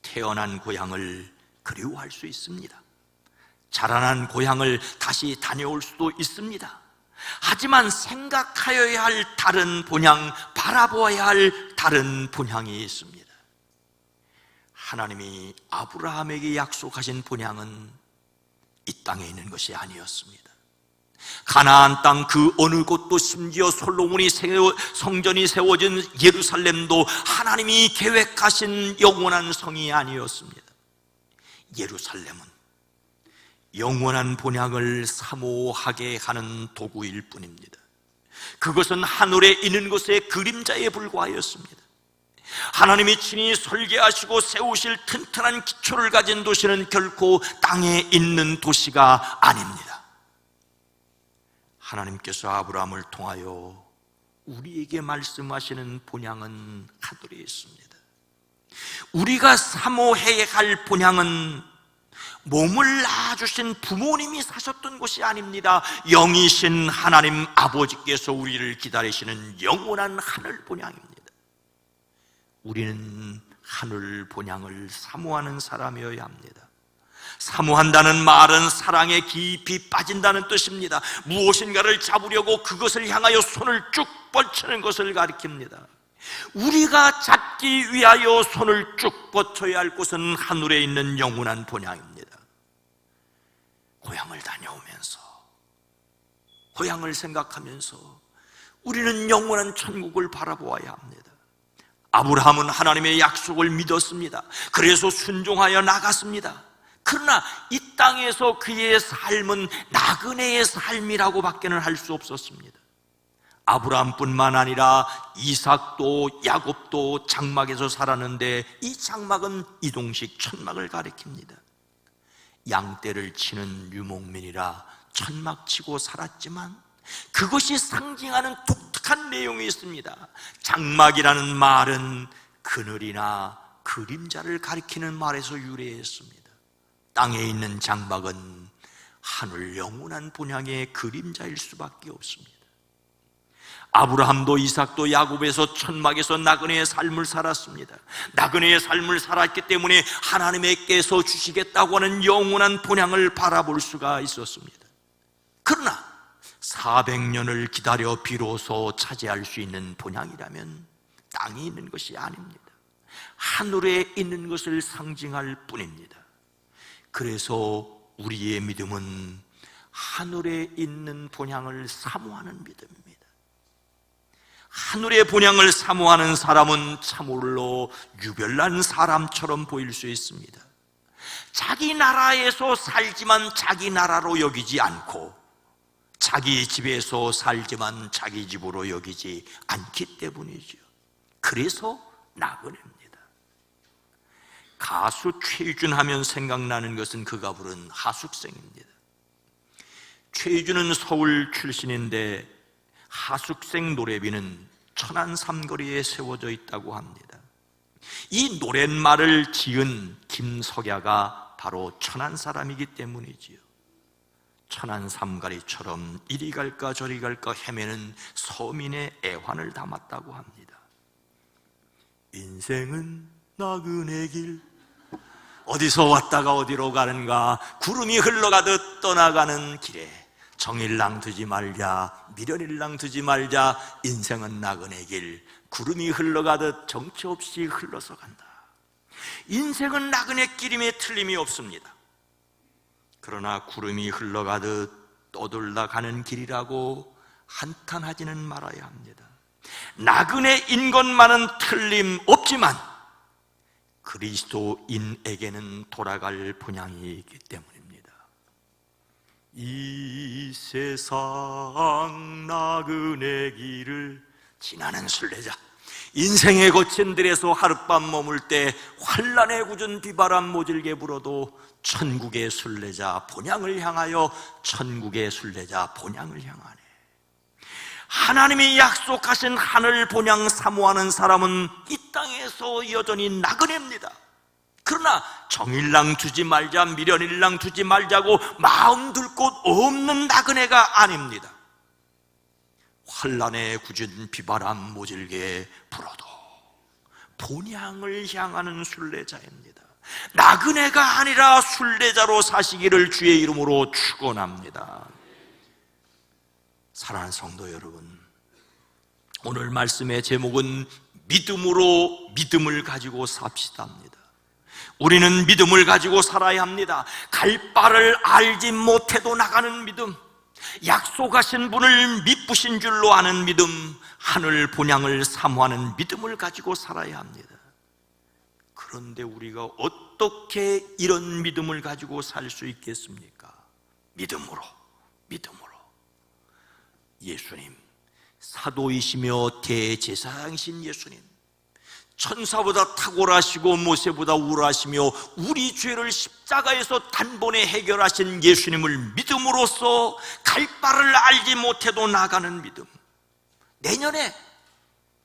태어난 고향을 그리워할 수 있습니다. 자라난 고향을 다시 다녀올 수도 있습니다. 하지만 생각하여야 할 다른 본향, 바라보아야 할 다른 본향이 있습니다. 하나님이 아브라함에게 약속하신 본향은 이 땅에 있는 것이 아니었습니다. 가나안 땅 그 어느 곳도, 심지어 솔로몬이 성전이 세워진 예루살렘도 하나님이 계획하신 영원한 성이 아니었습니다. 예루살렘은 영원한 본향을 사모하게 하는 도구일 뿐입니다. 그것은 하늘에 있는 것의 그림자에 불과하였습니다. 하나님이 친히 설계하시고 세우실 튼튼한 기초를 가진 도시는 결코 땅에 있는 도시가 아닙니다. 하나님께서 아브라함을 통하여 우리에게 말씀하시는 본향은 하늘에 있습니다. 우리가 사모해야 할 본향은 몸을 낳아주신 부모님이 사셨던 것이 아닙니다. 영이신 하나님 아버지께서 우리를 기다리시는 영원한 하늘 본향입니다. 우리는 하늘 본향을 사모하는 사람이어야 합니다. 사모한다는 말은 사랑에 깊이 빠진다는 뜻입니다. 무엇인가를 잡으려고 그것을 향하여 손을 쭉 뻗치는 것을 가리킵니다. 우리가 잡기 위하여 손을 쭉 뻗쳐야 할 곳은 하늘에 있는 영원한 본향입니다. 고향을 다녀오면서, 고향을 생각하면서 우리는 영원한 천국을 바라보아야 합니다. 아브라함은 하나님의 약속을 믿었습니다. 그래서 순종하여 나갔습니다. 그러나 이 땅에서 그의 삶은 나그네의 삶이라고 밖에는 할 수 없었습니다. 아브라함뿐만 아니라 이삭도 야곱도 장막에서 살았는데, 이 장막은 이동식 천막을 가리킵니다. 양떼를 치는 유목민이라 천막 치고 살았지만 그것이 상징하는 독특한 내용이 있습니다. 장막이라는 말은 그늘이나 그림자를 가리키는 말에서 유래했습니다. 땅에 있는 장막은 하늘 영원한 본향의 그림자일 수밖에 없습니다. 아브라함도 이삭도 야곱에서 천막에서 나그네의 삶을 살았습니다. 나그네의 삶을 살았기 때문에 하나님께서 주시겠다고 하는 영원한 본향을 바라볼 수가 있었습니다. 그러나 400년을 기다려 비로소 차지할 수 있는 본향이라면 땅에 있는 것이 아닙니다. 하늘에 있는 것을 상징할 뿐입니다. 그래서 우리의 믿음은 하늘에 있는 본향을 사모하는 믿음입니다. 하늘의 본향을 사모하는 사람은 참으로 유별난 사람처럼 보일 수 있습니다. 자기 나라에서 살지만 자기 나라로 여기지 않고, 자기 집에서 살지만 자기 집으로 여기지 않기 때문이죠. 그래서 나그네입니다. 가수 최유준 하면 생각나는 것은 그가 부른 하숙생입니다. 최유준은 서울 출신인데 하숙생 노래비는 천안 삼거리에 세워져 있다고 합니다. 이 노랫말을 지은 김석야가 바로 천안 사람이기 때문이지요. 천안 삼거리처럼 이리 갈까 저리 갈까 헤매는 서민의 애환을 담았다고 합니다. 인생은 나그네 길, 어디서 왔다가 어디로 가는가, 구름이 흘러가듯 떠나가는 길에 정일랑 두지 말자, 미련일랑 두지 말자. 인생은 나그네 길, 구름이 흘러가듯 정처 없이 흘러서 간다. 인생은 나그네 길임에 틀림이 없습니다. 그러나 구름이 흘러가듯 떠돌다 가는 길이라고 한탄하지는 말아야 합니다. 나그네인 것만은 틀림없지만 그리스도인에게는 돌아갈 본향이 있기 때문입니다. 이 세상 나그네 길을 지나는 순례자, 인생의 거친 들에서 하룻밤 머물 때 환란의 굳은 비바람 모질게 불어도 천국의 순례자 본향을 향하여, 천국의 순례자 본향을 향하네. 하나님이 약속하신 하늘 본향 사모하는 사람은 이 땅에서 여전히 나그네입니다. 그러나 정일랑 두지 말자, 미련일랑 두지 말자고 마음 둘 곳 없는 나그네가 아닙니다. 환란의 굳은 비바람 모질게 불어도 본향을 향하는 순례자입니다. 나그네가 아니라 순례자로 사시기를 주의 이름으로 축원합니다. 사랑하는 성도 여러분, 오늘 말씀의 제목은 믿음으로 믿음을 가지고 삽시다입니다. 우리는 믿음을 가지고 살아야 합니다. 갈 바를 알지 못해도 나가는 믿음, 약속하신 분을 미쁘신 줄로 아는 믿음, 하늘 본향을 사모하는 믿음을 가지고 살아야 합니다. 그런데 우리가 어떻게 이런 믿음을 가지고 살 수 있겠습니까? 믿음으로. 예수님, 사도이시며 대제사장이신 예수님, 천사보다 탁월하시고 모세보다 우월하시며 우리 죄를 십자가에서 단번에 해결하신 예수님을 믿음으로써 갈 바를 알지 못해도 나가는 믿음. 내년에,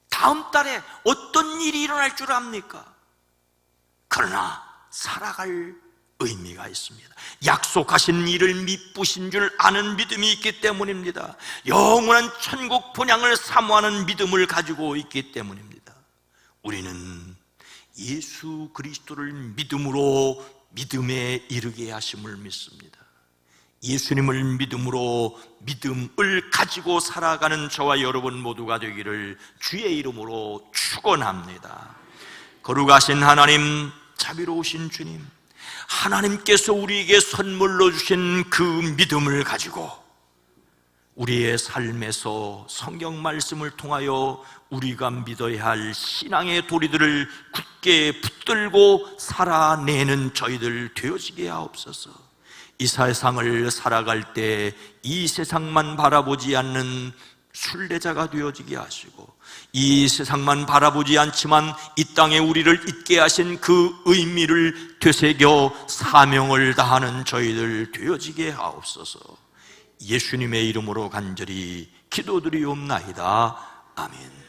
다음 달에 어떤 일이 일어날 줄 압니까? 그러나 살아갈 의미가 있습니다. 약속하신 일을 미쁘신 줄 아는 믿음이 있기 때문입니다. 영원한 천국 본향을 사모하는 믿음을 가지고 있기 때문입니다. 우리는 예수 그리스도를 믿음으로 믿음에 이르게 하심을 믿습니다. 예수님을 믿음으로 믿음을 가지고 살아가는 저와 여러분 모두가 되기를 주의 이름으로 축원합니다. 거룩하신 하나님, 자비로우신 주님, 하나님께서 우리에게 선물로 주신 그 믿음을 가지고 우리의 삶에서 성경 말씀을 통하여 우리가 믿어야 할 신앙의 도리들을 굳게 붙들고 살아내는 저희들 되어지게 하옵소서. 이 세상을 살아갈 때 이 세상만 바라보지 않는 순례자가 되어지게 하시고, 이 세상만 바라보지 않지만 이 땅에 우리를 있게 하신 그 의미를 되새겨 사명을 다하는 저희들 되어지게 하옵소서. 예수님의 이름으로 간절히 기도드리옵나이다. 아멘.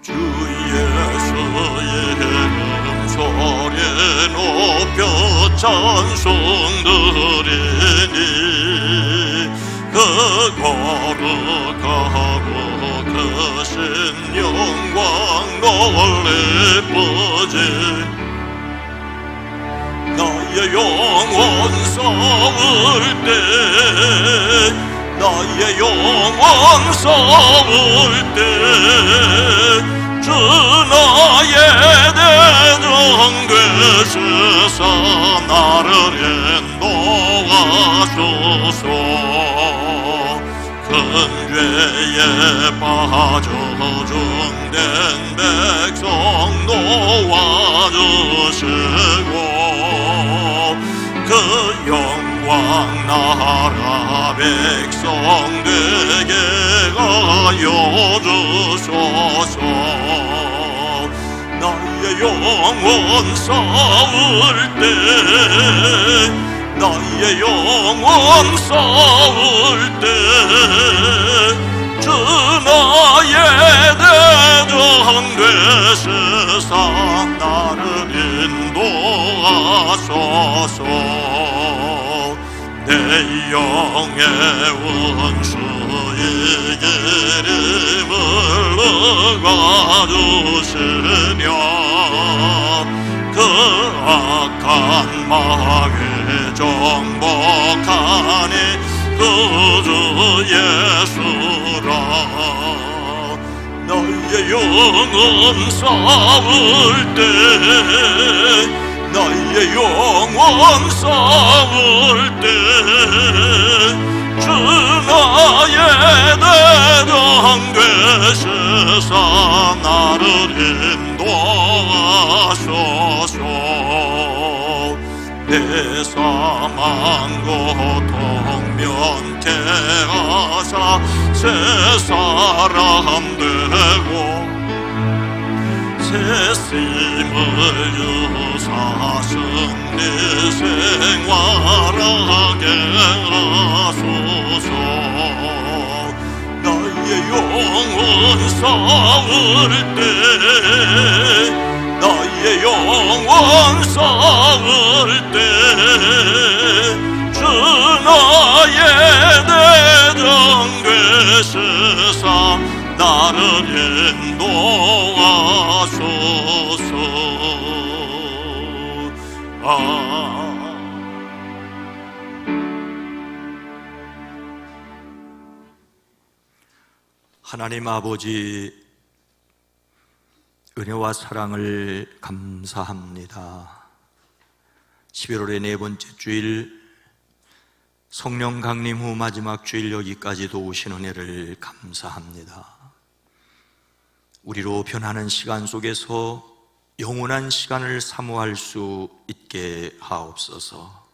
주 예수의 이름 소리 높여 찬송드리니 그 거룩하고 크신 영광 놀래쁘지. 나의 영혼 싸울 때, 나의 영혼 싸울 때 주 나의 대장 되시사 나를 인도하소서. 큰 죄에 빠져 중된 백성 놓아주시고 그 영광 나라 백성 되게 하여 주소서. 나의 영혼 싸울 때, 나의 영혼 싸울 때 주 나의 대장 되시사 나를 인도하소서. 내 영의 원수의 이름을 넣어주시며 그 악한 마귀 정복하니 그 주 예수라. 나의 영혼 싸울 때, 나의 영혼 싸울 때 주 나의 대장 되시사 나를 인도하소서. 내 사망 고통 면케하사 새 사람 되고 새 힘을 주사 승리 생활하게 하소서. 나의 영혼 싸울 때, 나의 영혼 싸울 때 주 나의 대장 되시사 나를 인도하소서. 하나님 아버지, 은혜와 사랑을 감사합니다. 11월의 네 번째 주일, 성령 강림 후 마지막 주일 여기까지 도우신 은혜를 감사합니다. 우리로 변하는 시간 속에서 영원한 시간을 사모할 수 있게 하옵소서.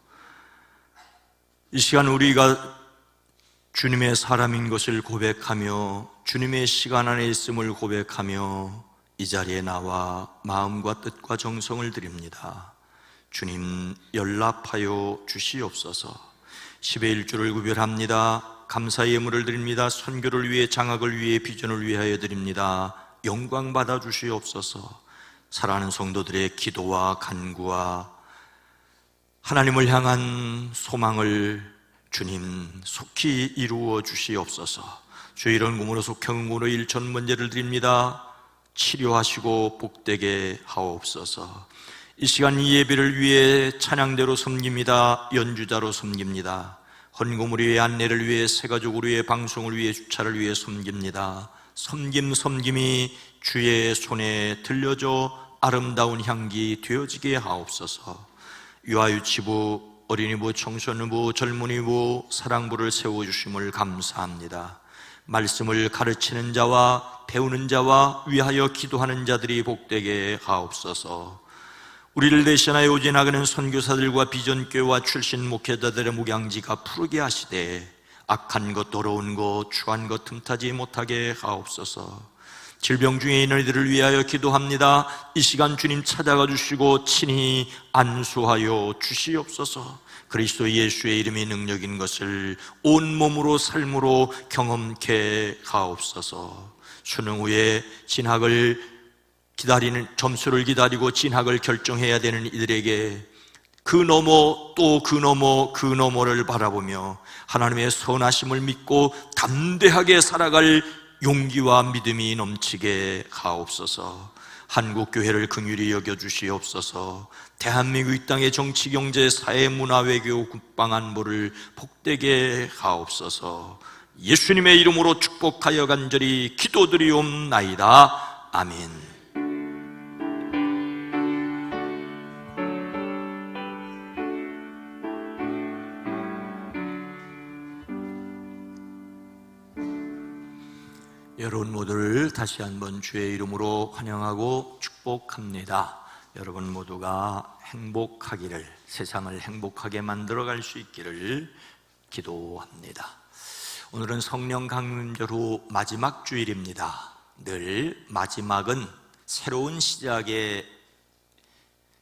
이 시간 우리가 주님의 사람인 것을 고백하며 주님의 시간 안에 있음을 고백하며 이 자리에 나와 마음과 뜻과 정성을 드립니다. 주님 연락하여 주시옵소서. 10의 1주를 구별합니다. 감사의 예물을 드립니다. 선교를 위해, 장학을 위해, 비전을 위하여 드립니다. 영광 받아 주시옵소서. 사랑하는 성도들의 기도와 간구와 하나님을 향한 소망을 주님 속히 이루어 주시옵소서. 주의 이런 공으로 속한 공으로 일천 번제를 드립니다. 치료하시고 복되게 하옵소서. 이 시간 이 예배를 위해 찬양대로 섬깁니다. 연주자로 섬깁니다. 헌금을 위해, 안내를 위해, 새가족을 위해, 방송을 위해, 주차를 위해 섬깁니다. 섬김이 주의 손에 들려져 아름다운 향기 되어지게 하옵소서. 유아유치부, 어린이부, 청소년부, 젊은이부, 사랑부를 세워주심을 감사합니다. 말씀을 가르치는 자와 배우는 자와 위하여 기도하는 자들이 복되게 하옵소서. 우리를 대신하여 오지 나가는 선교사들과 비전교회와 출신 목회자들의 목양지가 푸르게 하시되 악한 것, 더러운 것, 추한 것 틈타지 못하게 하옵소서. 질병 중에 있는 이들을 위하여 기도합니다. 이 시간 주님 찾아가 주시고 친히 안수하여 주시옵소서. 그리스도 예수의 이름이 능력인 것을 온몸으로 삶으로 경험케 하옵소서. 수능 후에 진학을 기다리는, 점수를 기다리고 진학을 결정해야 되는 이들에게 그 너머 또 그 너머 그 너머를 바라보며 하나님의 선하심을 믿고 담대하게 살아갈 용기와 믿음이 넘치게 하옵소서. 한국교회를 긍휼히 여겨주시옵소서. 대한민국 이 땅의 정치, 경제, 사회, 문화, 외교, 국방, 안보를 복되게 하옵소서. 예수님의 이름으로 축복하여 간절히 기도드리옵나이다. 아멘. 여러분 모두를 다시 한번 주의 이름으로 환영하고 축복합니다. 여러분 모두가 행복하기를, 세상을 행복하게 만들어갈 수 있기를 기도합니다. 오늘은 성령 강림절 후 마지막 주일입니다. 늘 마지막은 새로운 시작에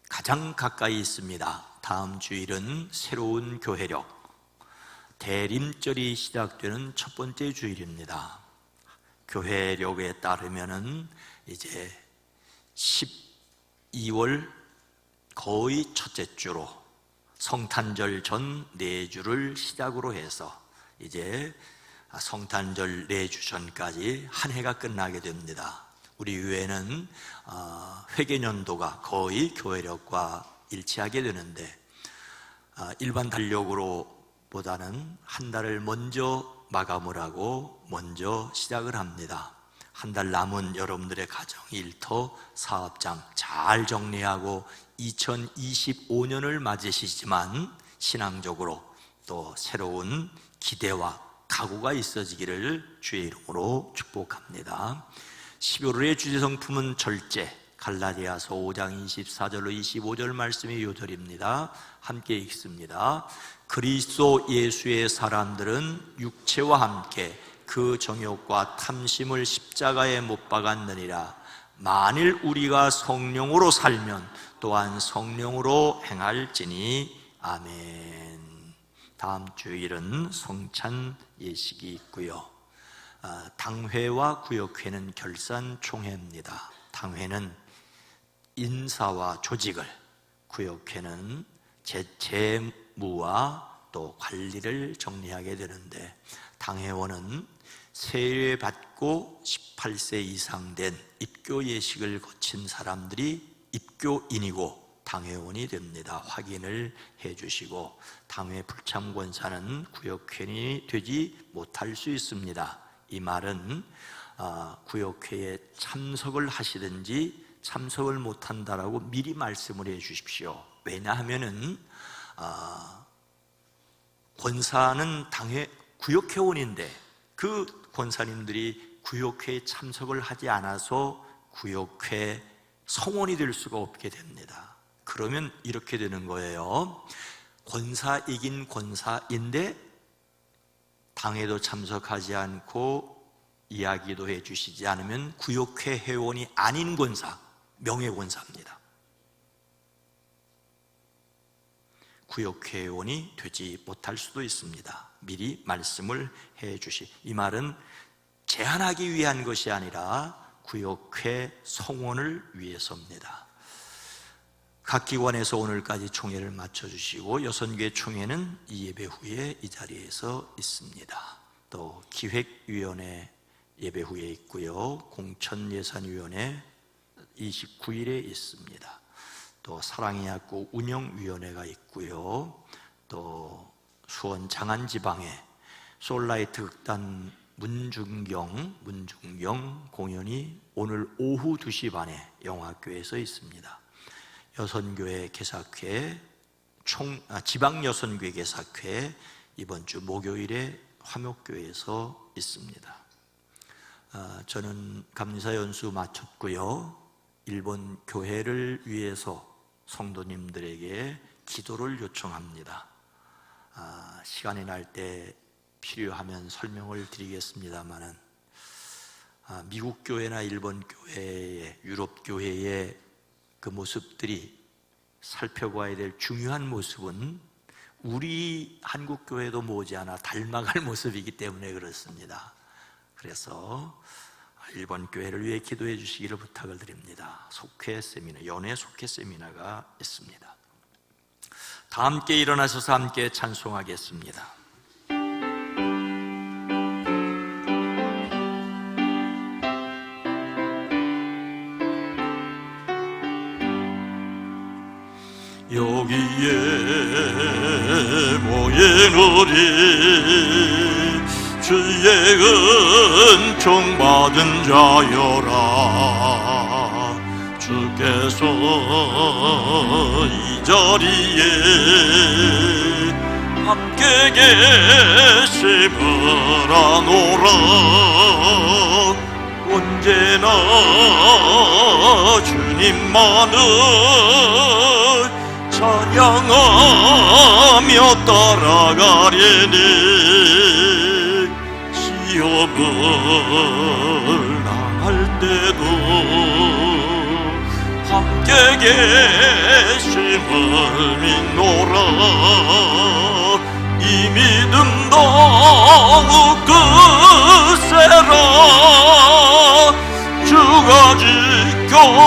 가장 가까이 있습니다. 다음 주일은 새로운 교회력, 대림절이 시작되는 첫 번째 주일입니다. 교회력에 따르면은 이제 12월 거의 첫째 주로 성탄절 전 4주를 시작으로 해서 이제 성탄절 4주 전까지 한 해가 끝나게 됩니다. 우리 교회는 회계년도가 거의 교회력과 일치하게 되는데 일반 달력으로 보다는 한 달을 먼저 마감을 하고 먼저 시작을 합니다. 한 달 남은 여러분들의 가정 일터, 사업장 잘 정리하고 2025년을 맞으시지만 신앙적으로 또 새로운 기대와 각오가 있어지기를 주의 이름으로 축복합니다. 11월의 주제성품은 절제, 갈라디아서 5장 24절로 25절 말씀이 요절입니다. 함께 읽습니다. 그리스도 예수의 사람들은 육체와 함께 그 정욕과 탐심을 십자가에 못 박았느니라. 만일 우리가 성령으로 살면 또한 성령으로 행할지니. 아멘. 다음 주일은 성찬 예식이 있고요. 당회와 구역회는 결산총회입니다. 당회는 인사와 조직을, 구역회는 재무와 또 관리를 정리하게 되는데, 당회원은 세례받고 18세 이상 된 입교 예식을 거친 사람들이 입교인이고 당회원이 됩니다. 확인을 해주시고, 당회 불참권사는 구역회원이 되지 못할 수 있습니다. 이 말은 구역회에 참석을 하시든지 참석을 못한다라고 미리 말씀을 해 주십시오. 왜냐하면은 권사는 당회 구역회원인데 그 권사님들이 구역회에 참석을 하지 않아서 구역회 성원이 될 수가 없게 됩니다. 그러면 이렇게 되는 거예요. 권사이긴 권사인데 당에도 참석하지 않고 이야기도 해주시지 않으면 구역회 회원이 아닌 권사, 명예권사입니다. 구역회 회원이 되지 못할 수도 있습니다. 미리 말씀을 해주시. 이 말은 제한하기 위한 것이 아니라 구역회 성원을 위해서입니다. 각 기관에서 오늘까지 총회를 마쳐주시고 여선교회 총회는 이 예배 후에 이 자리에서 있습니다. 또 기획위원회 예배 후에 있고요, 공천예산위원회 29일에 있습니다. 또 사랑의 약국 운영위원회가 있고요, 또 수원 장안지방에 솔라이트 극단 문중경 공연이 오늘 오후 2시 반에 영화교회에서 있습니다. 여선교회 개사회 지방여선교회 개사회 이번 주 목요일에 화목교회에서 있습니다. 저는 감리사 연수 마쳤고요, 일본 교회를 위해서 성도님들에게 기도를 요청합니다. 시간이 날 때 필요하면 설명을 드리겠습니다만은 미국 교회나 일본 교회의, 유럽 교회의 그 모습들이 살펴봐야 될 중요한 모습은 우리 한국 교회도 머지않아 닮아갈 모습이기 때문에 그렇습니다. 그래서 일본 교회를 위해 기도해 주시기를 부탁을 드립니다. 속회 세미나, 연애 속회 세미나가 있습니다. 다 함께 일어나셔서 함께 찬송하겠습니다. 여기에 모인 우리 주의 은총 받은 자여라. 주께서 이 자리에 함께 계심을 아노라. 언제나 주님만을 찬양하며 따라가려니 시험을 당할 때도 함께 계심을 믿노라. 이 믿음 더욱 크세라. 주가 지켜주신다.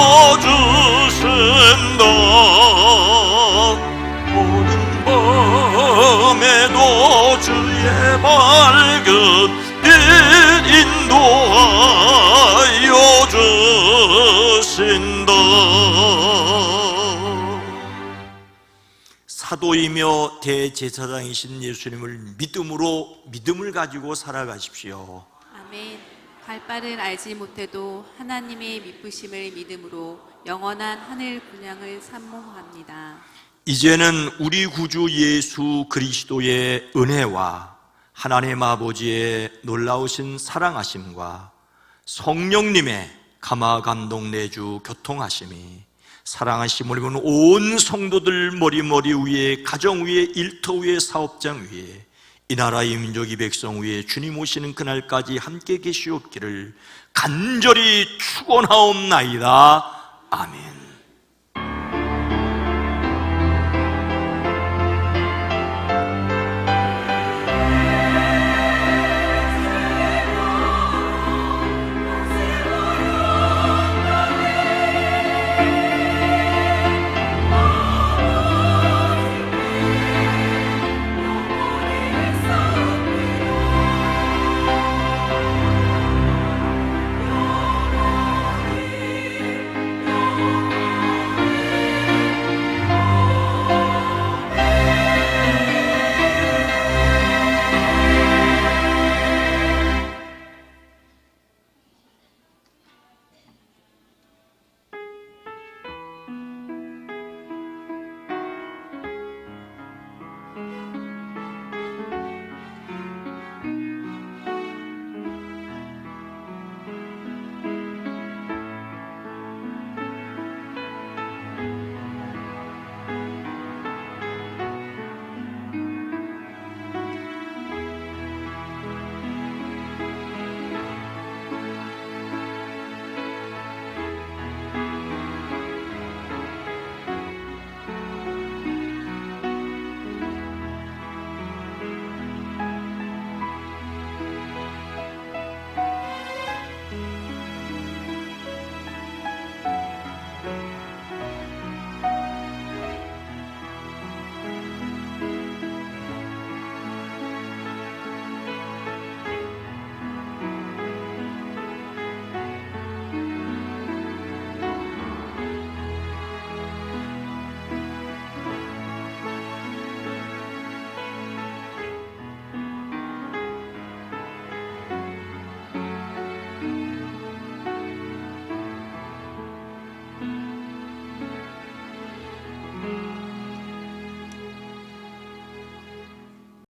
모든 밤에도 주의 밝은 빛 인도하여 주신다. 사도이며 대제사장이신 예수님을 믿음을 가지고 살아가십시오. 아멘. 갈 바를 알지 못해도 하나님의 미쁘심을 믿음으로 영원한 하늘 분양을 산모합니다. 이제는 우리 구주 예수 그리스도의 은혜와 하나님 아버지의 놀라우신 사랑하심과 성령님의 감화 감동 내주 교통하심이 사랑하심을 입은 온 성도들 머리 위에, 가정 위에, 일터 위에, 사업장 위에, 이 나라 이 민족 이 백성 위에 주님 오시는 그날까지 함께 계시옵기를 간절히 축원하옵나이다. 아멘.